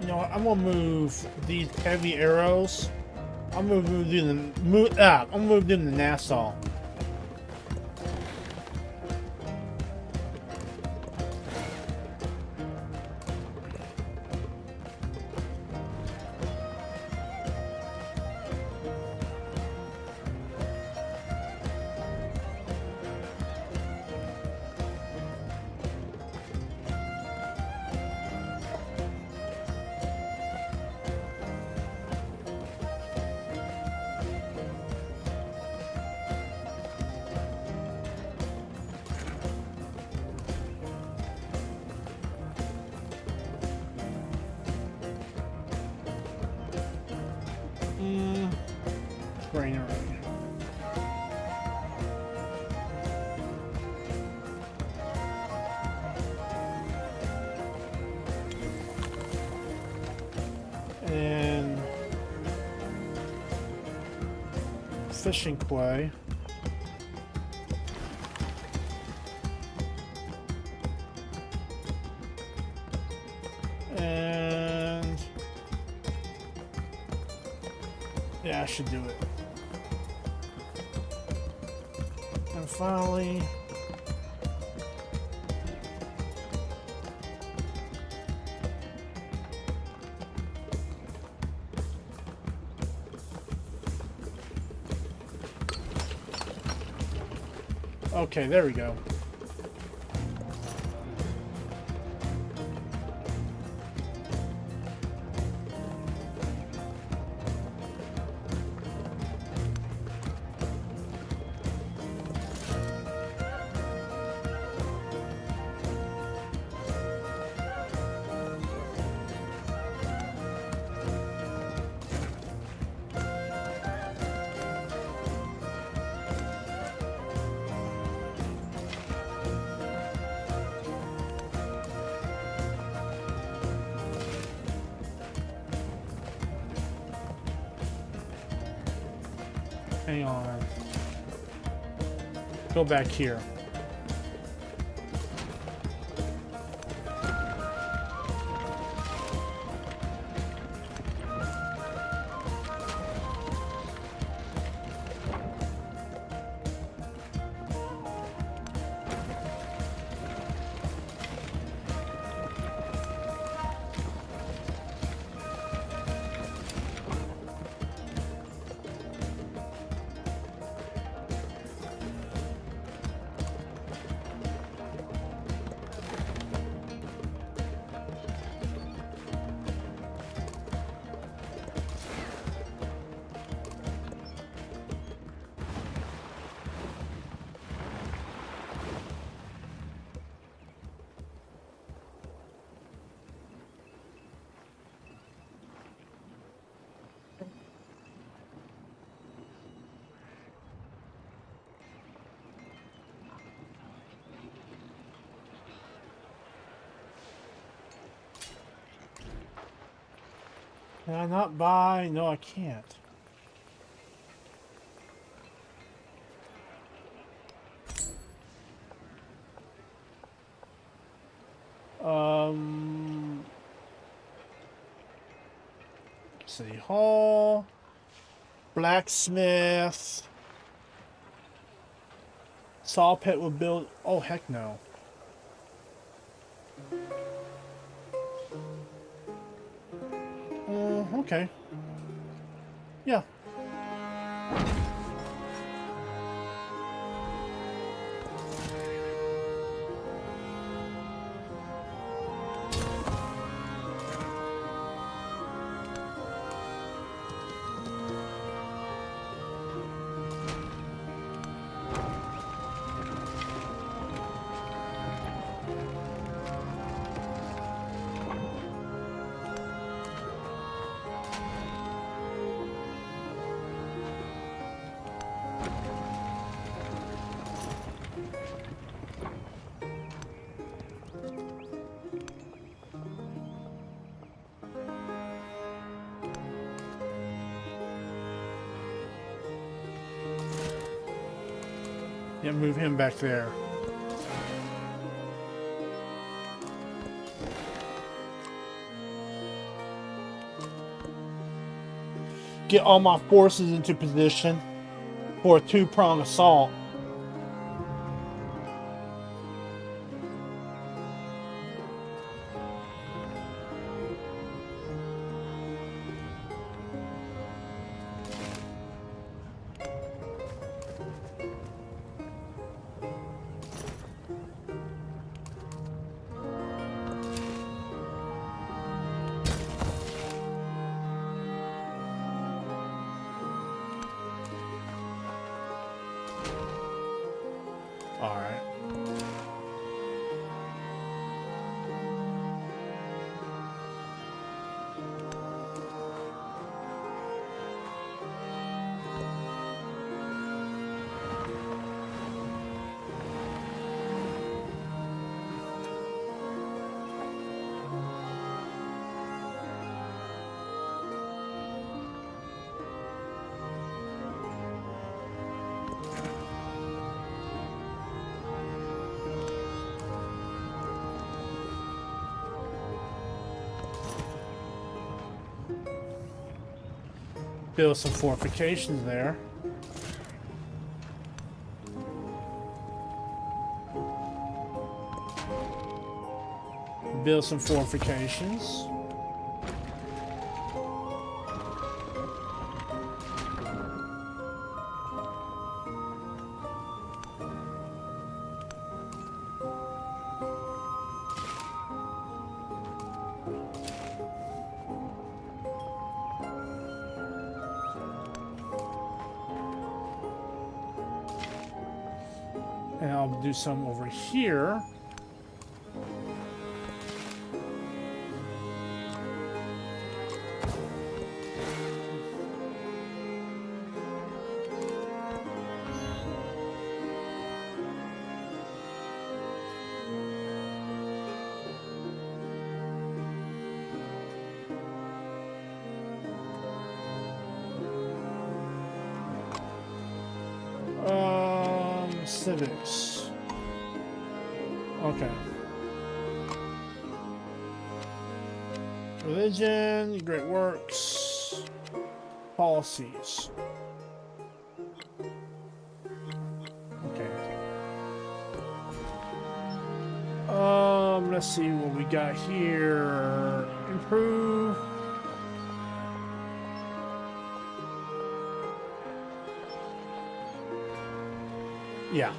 You know what, I'm gonna move these heavy arrows. I'm gonna move them to Nassau. Granary. And fishing quay. And yeah, I should do it. And finally, okay, there we go. Hang on. Go back here. Can I not buy? No, I can't. City Hall, blacksmith, saw pit would build. Oh heck no. Okay. Yeah. Yeah, move him back there. Get all my forces into position for a two-prong assault. Build some fortifications there. Build some fortifications. And I'll do some over here. Civics. Okay. Religion, great works, policies. Okay. Let's see what we got here. Improve. Yeah.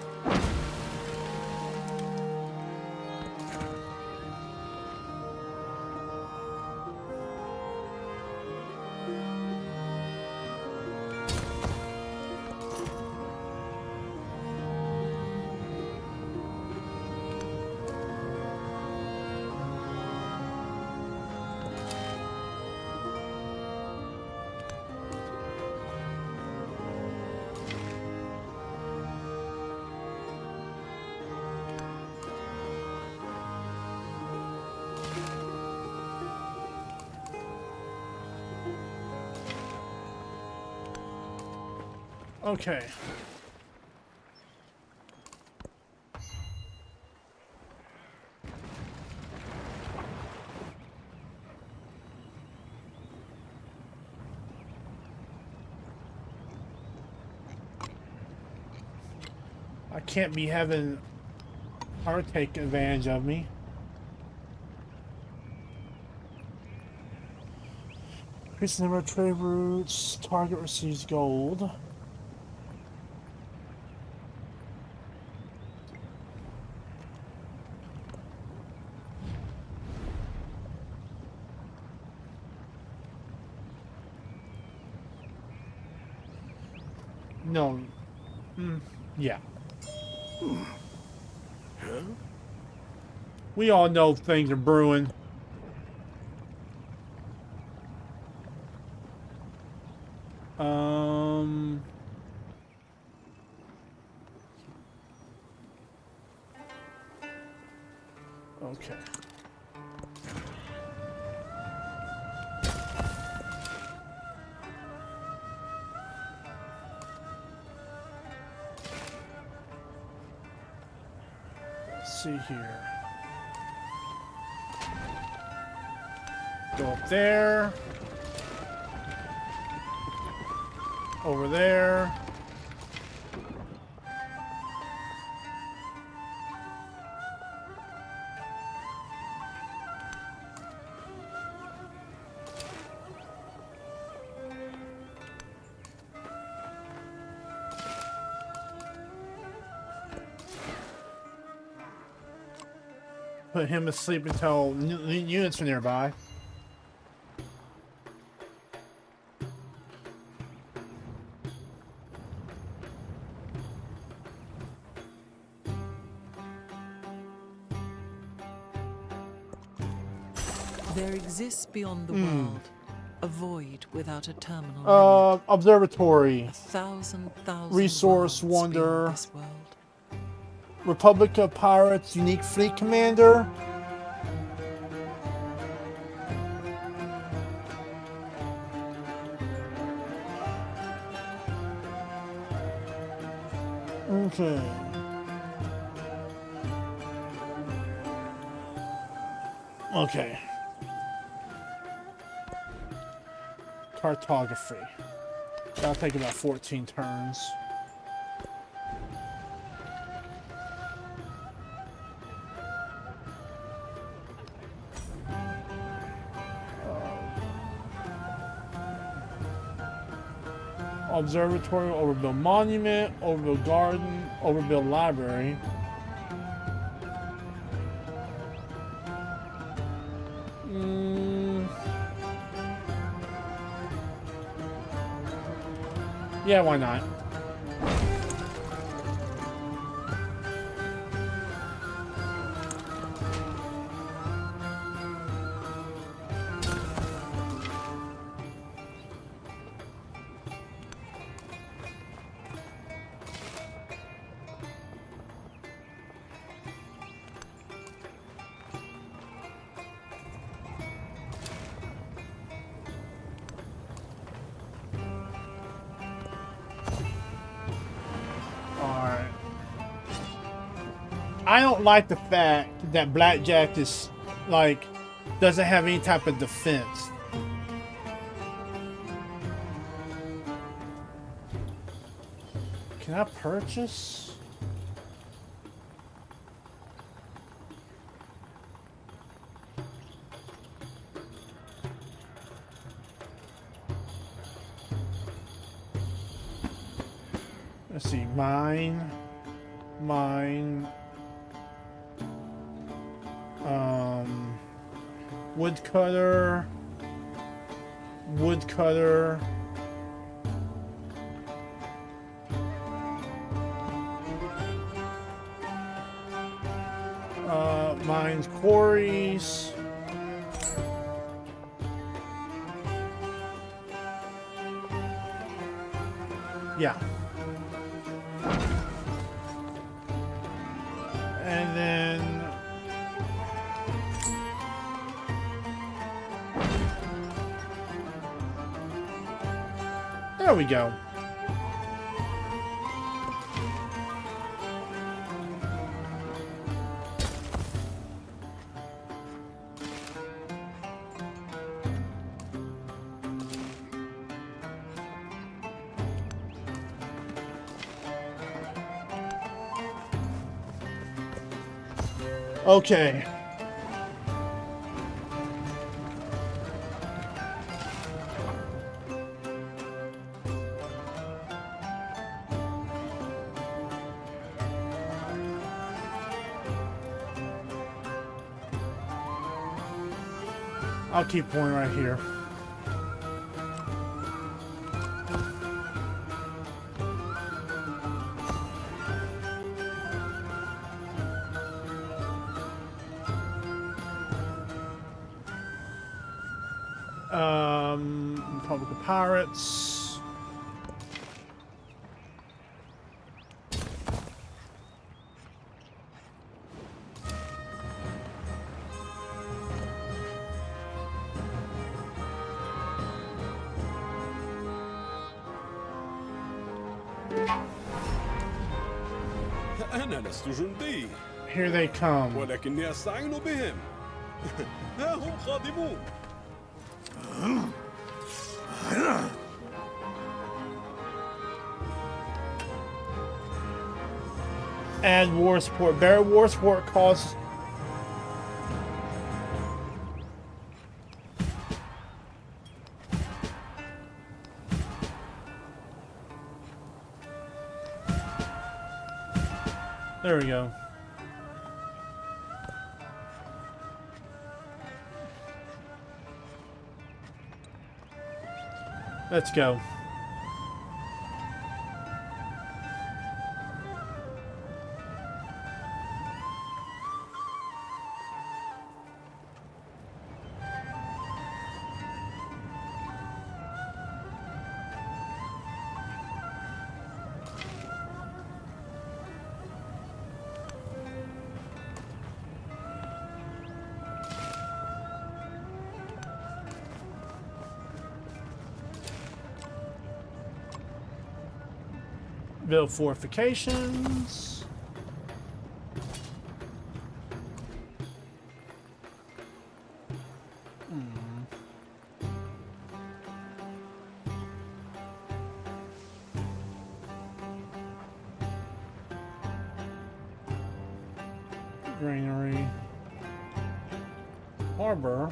Okay. I can't be having her take advantage of me. Increase the number of trade routes. Target receives gold. No. Yeah. Huh? We all know things are brewing. Okay. Let's see here. Go up there. Over there. Put him asleep until units are nearby. There exists beyond the world a void without a terminal. Observatory. 1,000 Resource worlds wonder. beyond this world. Republic of Pirates, unique fleet commander. Okay. Okay. Cartography. That'll take about 14 turns. Observatory, overbuild monument, overbuild garden, overbuild library. Yeah, why not? I don't like the fact that Blackjack is, like, doesn't have any type of defense. Can I purchase? Let's see, mine. Woodcutter. Mines, quarries. Yeah. And then there we go. Okay. I'll keep one right here. Republic of Pirates. أنا لست جندي Here they come. ولكني أستعين بهم. ها هم قادمون. Add war support. Bear war support costs. There we go. Let's go. Build fortifications. Granary. Harbor.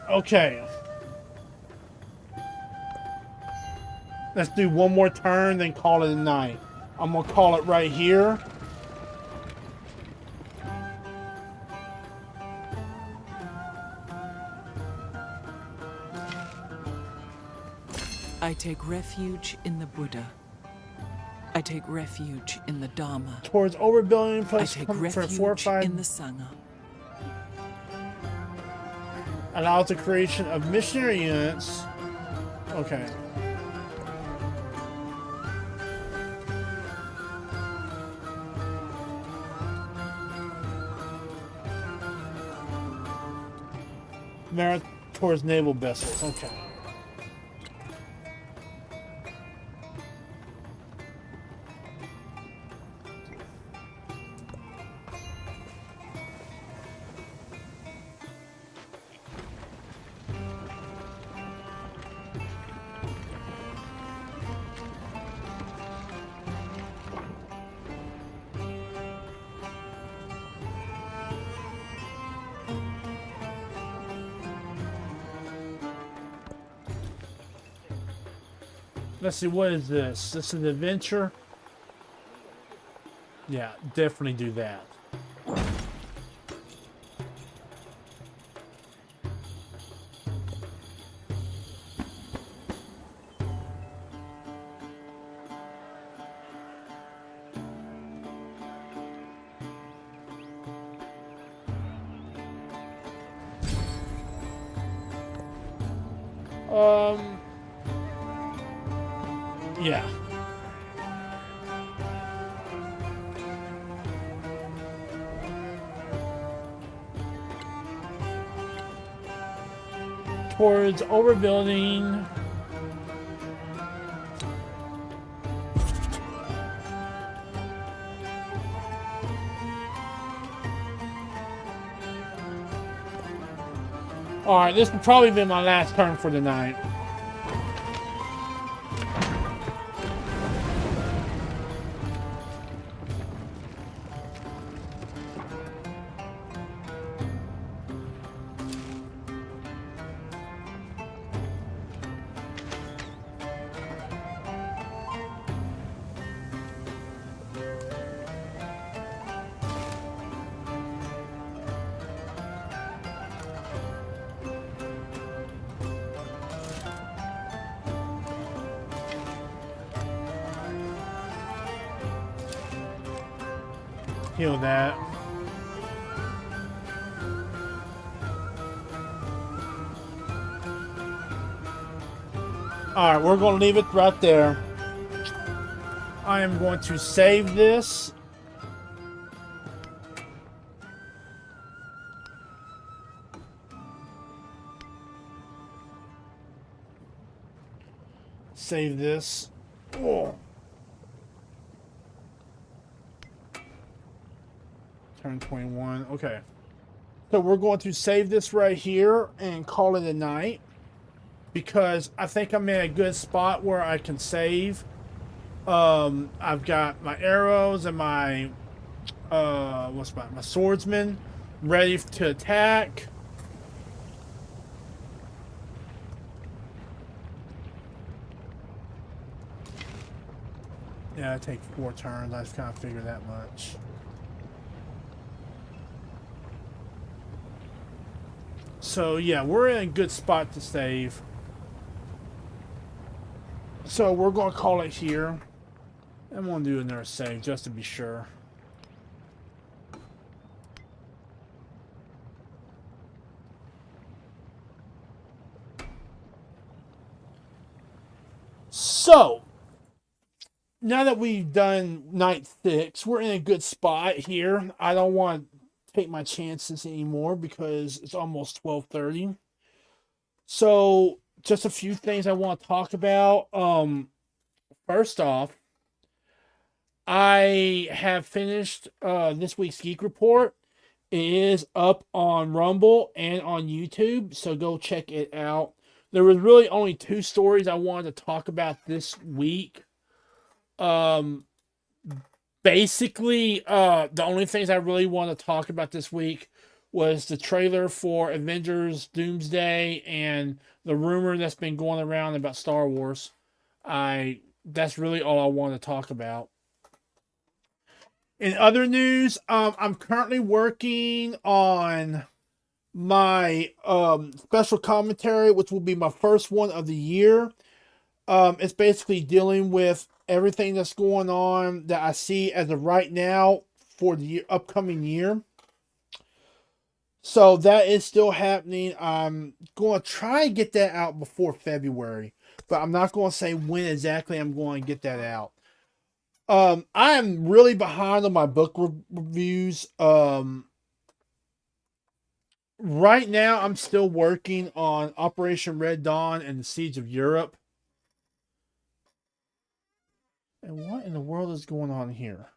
Okay. Let's do one more turn, then call it a night. I'm gonna call it right here. I take refuge in the Buddha. I take refuge in the Dharma. Towards overbuilding I plus take for refuge 4 or 5 in the Sangha. allows the creation of missionary units. Okay. Merit towards naval vessels. Okay. Let's see, what is this? This is an adventure? Yeah, definitely do that. Yeah. Towards overbuilding. Alright, this will probably be my last turn for the night. Heal that. Alright, we're going to leave it right there. I am going to save this. Save this. Oh. Turn 21. Okay. So we're going to save this right here and call it a night. Because I think I'm in a good spot where I can save. I've got my arrows and my my swordsman ready to attack. Yeah, I take 4 turns. I just kind of figured that much. So yeah, we're in a good spot to save. So we're going to call it here. I'm going to do another save just to be sure. So, now that we've done night 6, we're in a good spot here. I don't want to take my chances anymore because it's almost 12:30. So, just a few things I want to talk about. First off, I have finished this week's Geek Report. It is up on Rumble and on YouTube, so go check it out. There was really only 2 stories I wanted to talk about this week. Basically, the only things I really want to talk about this week was the trailer for Avengers Doomsday and the rumor that's been going around about Star Wars. That's really all I want to talk about. In other news, I'm currently working on my special commentary, which will be my first one of the year. It's basically dealing with everything that's going on that I see as of right now for the upcoming year. So that is still happening. I'm going to try and get that out before February, but I'm not going to say when exactly I'm going to get that out. I am really behind on my book reviews. Right now, I'm still working on Operation Red Dawn and the Siege of Europe. And what in the world is going on here?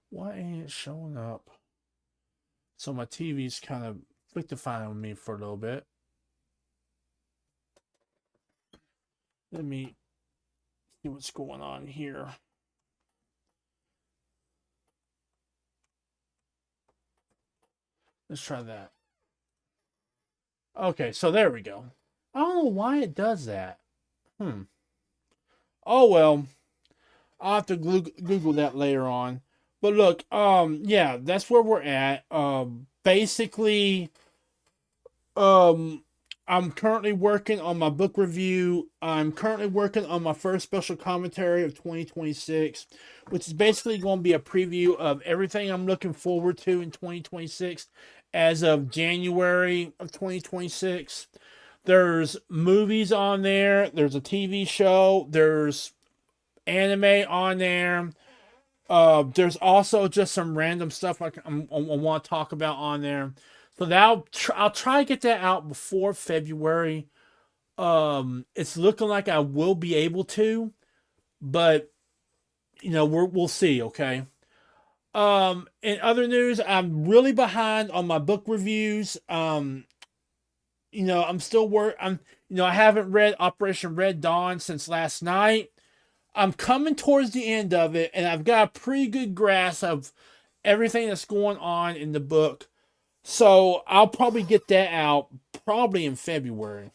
Why ain't it showing up? So my TV's kind of fructifying on me for a little bit. Let me see what's going on here. Let's try that. Okay, so there we go. I don't know why it does that. Oh well. I'll have to Google that later on. But look, yeah, that's where we're at. Basically, I'm currently working on my book review. I'm currently working on my first special commentary of 2026, which is basically going to be a preview of everything I'm looking forward to in 2026 as of January of 2026. There's movies on there. There's a TV show. There's anime on there. There's also just some random stuff I want to talk about on there. So that I'll try to get that out before February. It's looking like I will be able to, but we'll see. Okay. In other news, I'm really behind on my book reviews. I'm still I haven't read Operation Red Dawn since last night. I'm coming towards the end of it, and I've got a pretty good grasp of everything that's going on in the book. So I'll probably get that out probably in February.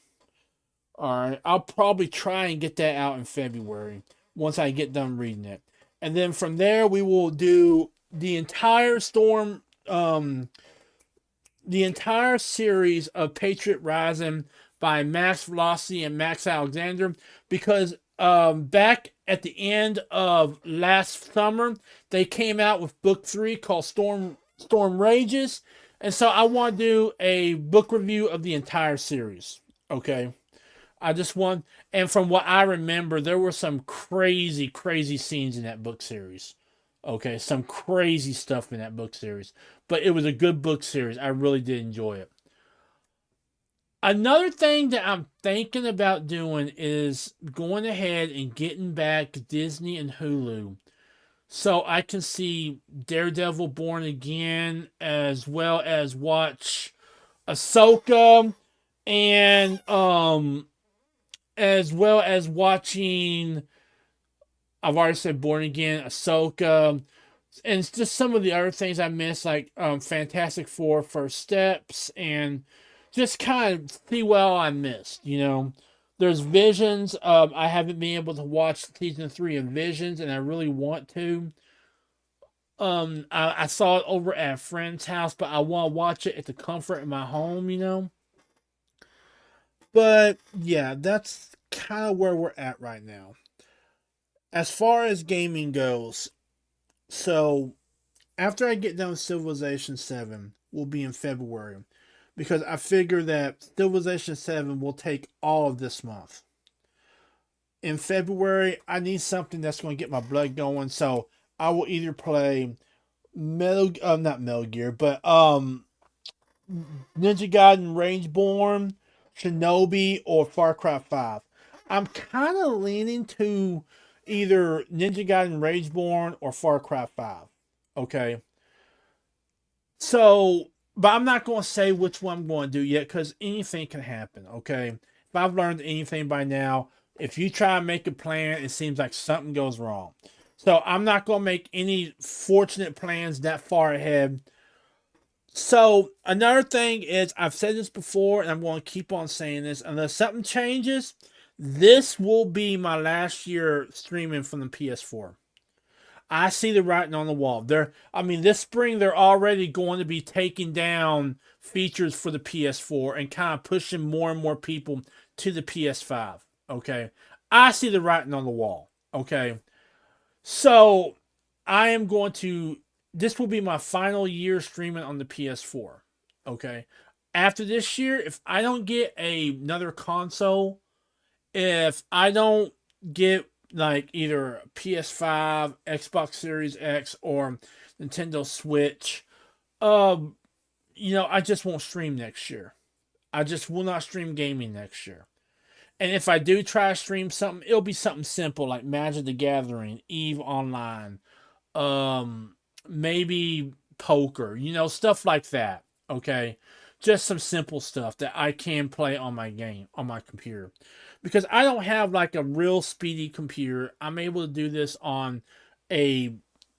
Alright, I'll probably try and get that out in February once I get done reading it. And then from there, we will do the entire the entire series of Patriot Rising by Max Velocity and Max Alexander, because back at the end of last summer, they came out with book 3 called Storm Rages. And so I want to do a book review of the entire series. Okay. And from what I remember, there were some crazy, crazy scenes in that book series. Okay. Some crazy stuff in that book series. But it was a good book series. I really did enjoy it. Another thing that I'm thinking about doing is going ahead and getting back Disney and Hulu, so I can see Daredevil Born Again, as well as watch Ahsoka, and as well as watching, I've already said Born Again, Ahsoka, and it's just some of the other things I missed, like Fantastic Four First Steps, and just kind of see what all I missed, There's Visions. I haven't been able to watch season 3 of Visions, and I really want to. I saw it over at a friend's house, but I want to watch it at the comfort of my home, But yeah, that's kind of where we're at right now. As far as gaming goes, so after I get done with Civilization 7, we'll be in February. Because I figure that Civilization 7 will take all of this month. In February, I need something that's going to get my blood going. So I will either play not Metal Gear, but Ninja Gaiden Rangeborn, Shinobi, or Far Cry 5. I'm kind of leaning to either Ninja Gaiden Rangeborn or Far Cry 5. Okay. So, but I'm not going to say which one I'm going to do yet because anything can happen. Okay. If I've learned anything by now, if you try and make a plan, it seems like something goes wrong. So I'm not going to make any fortunate plans that far ahead. So another thing is, I've said this before, and I'm going to keep on saying this. Unless something changes, this will be my last year streaming from the PS4. I see the writing on the wall. This spring they're already going to be taking down features for the PS4 and kind of pushing more and more people to the PS5. Okay, I see the writing on the wall. Okay, so I am going to. This will be my final year streaming on the PS4. Okay, after this year, if I don't get another console, if I don't get like either PS5, Xbox Series X, or Nintendo Switch, I just won't stream next year. I just will not stream gaming next year. And if I do try to stream something, it'll be something simple like Magic the Gathering, EVE Online, maybe poker, stuff like that. Okay, just some simple stuff that I can play on my computer. Because I don't have like a real speedy computer. I'm able to do this on a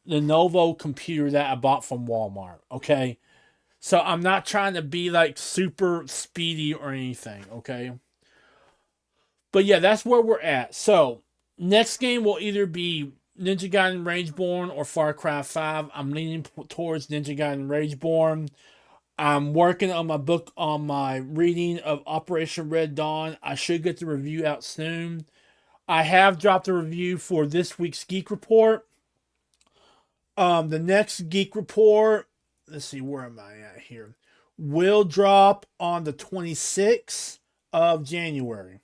Lenovo computer that I bought from Walmart. Okay, so I'm not trying to be like super speedy or anything. Okay. But yeah, that's where we're at. So, next game will either be Ninja Gaiden Rangeborn or Far Cry 5. I'm leaning towards Ninja Gaiden Rangeborn. I'm working on my book, on my reading of Operation Red Dawn. I should get the review out soon. I have dropped a review for this week's Geek Report. The next Geek Report, let's see, where am I at here? Will drop on the 26th of January.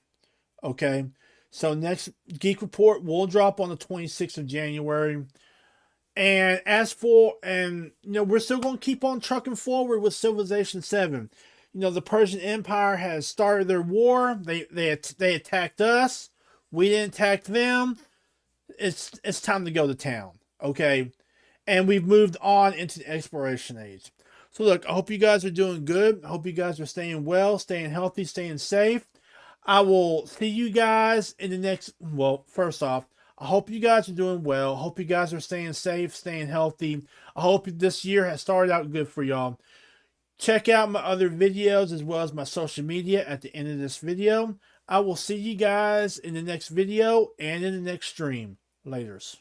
Okay, so next Geek Report will drop on the 26th of January. And we're still going to keep on trucking forward with Civilization 7. The Persian Empire has started their war. They attacked us. We didn't attack them. It's time to go to town. Okay, and we've moved on into the exploration age. So look, I hope you guys are doing good. I hope you guys are staying well, staying healthy, staying safe. I will see you guys in the next... Well, first off, I hope you guys are doing well. I hope you guys are staying safe, staying healthy. I hope this year has started out good for y'all. Check out my other videos as well as my social media at the end of this video. I will see you guys in the next video and in the next stream. Laters.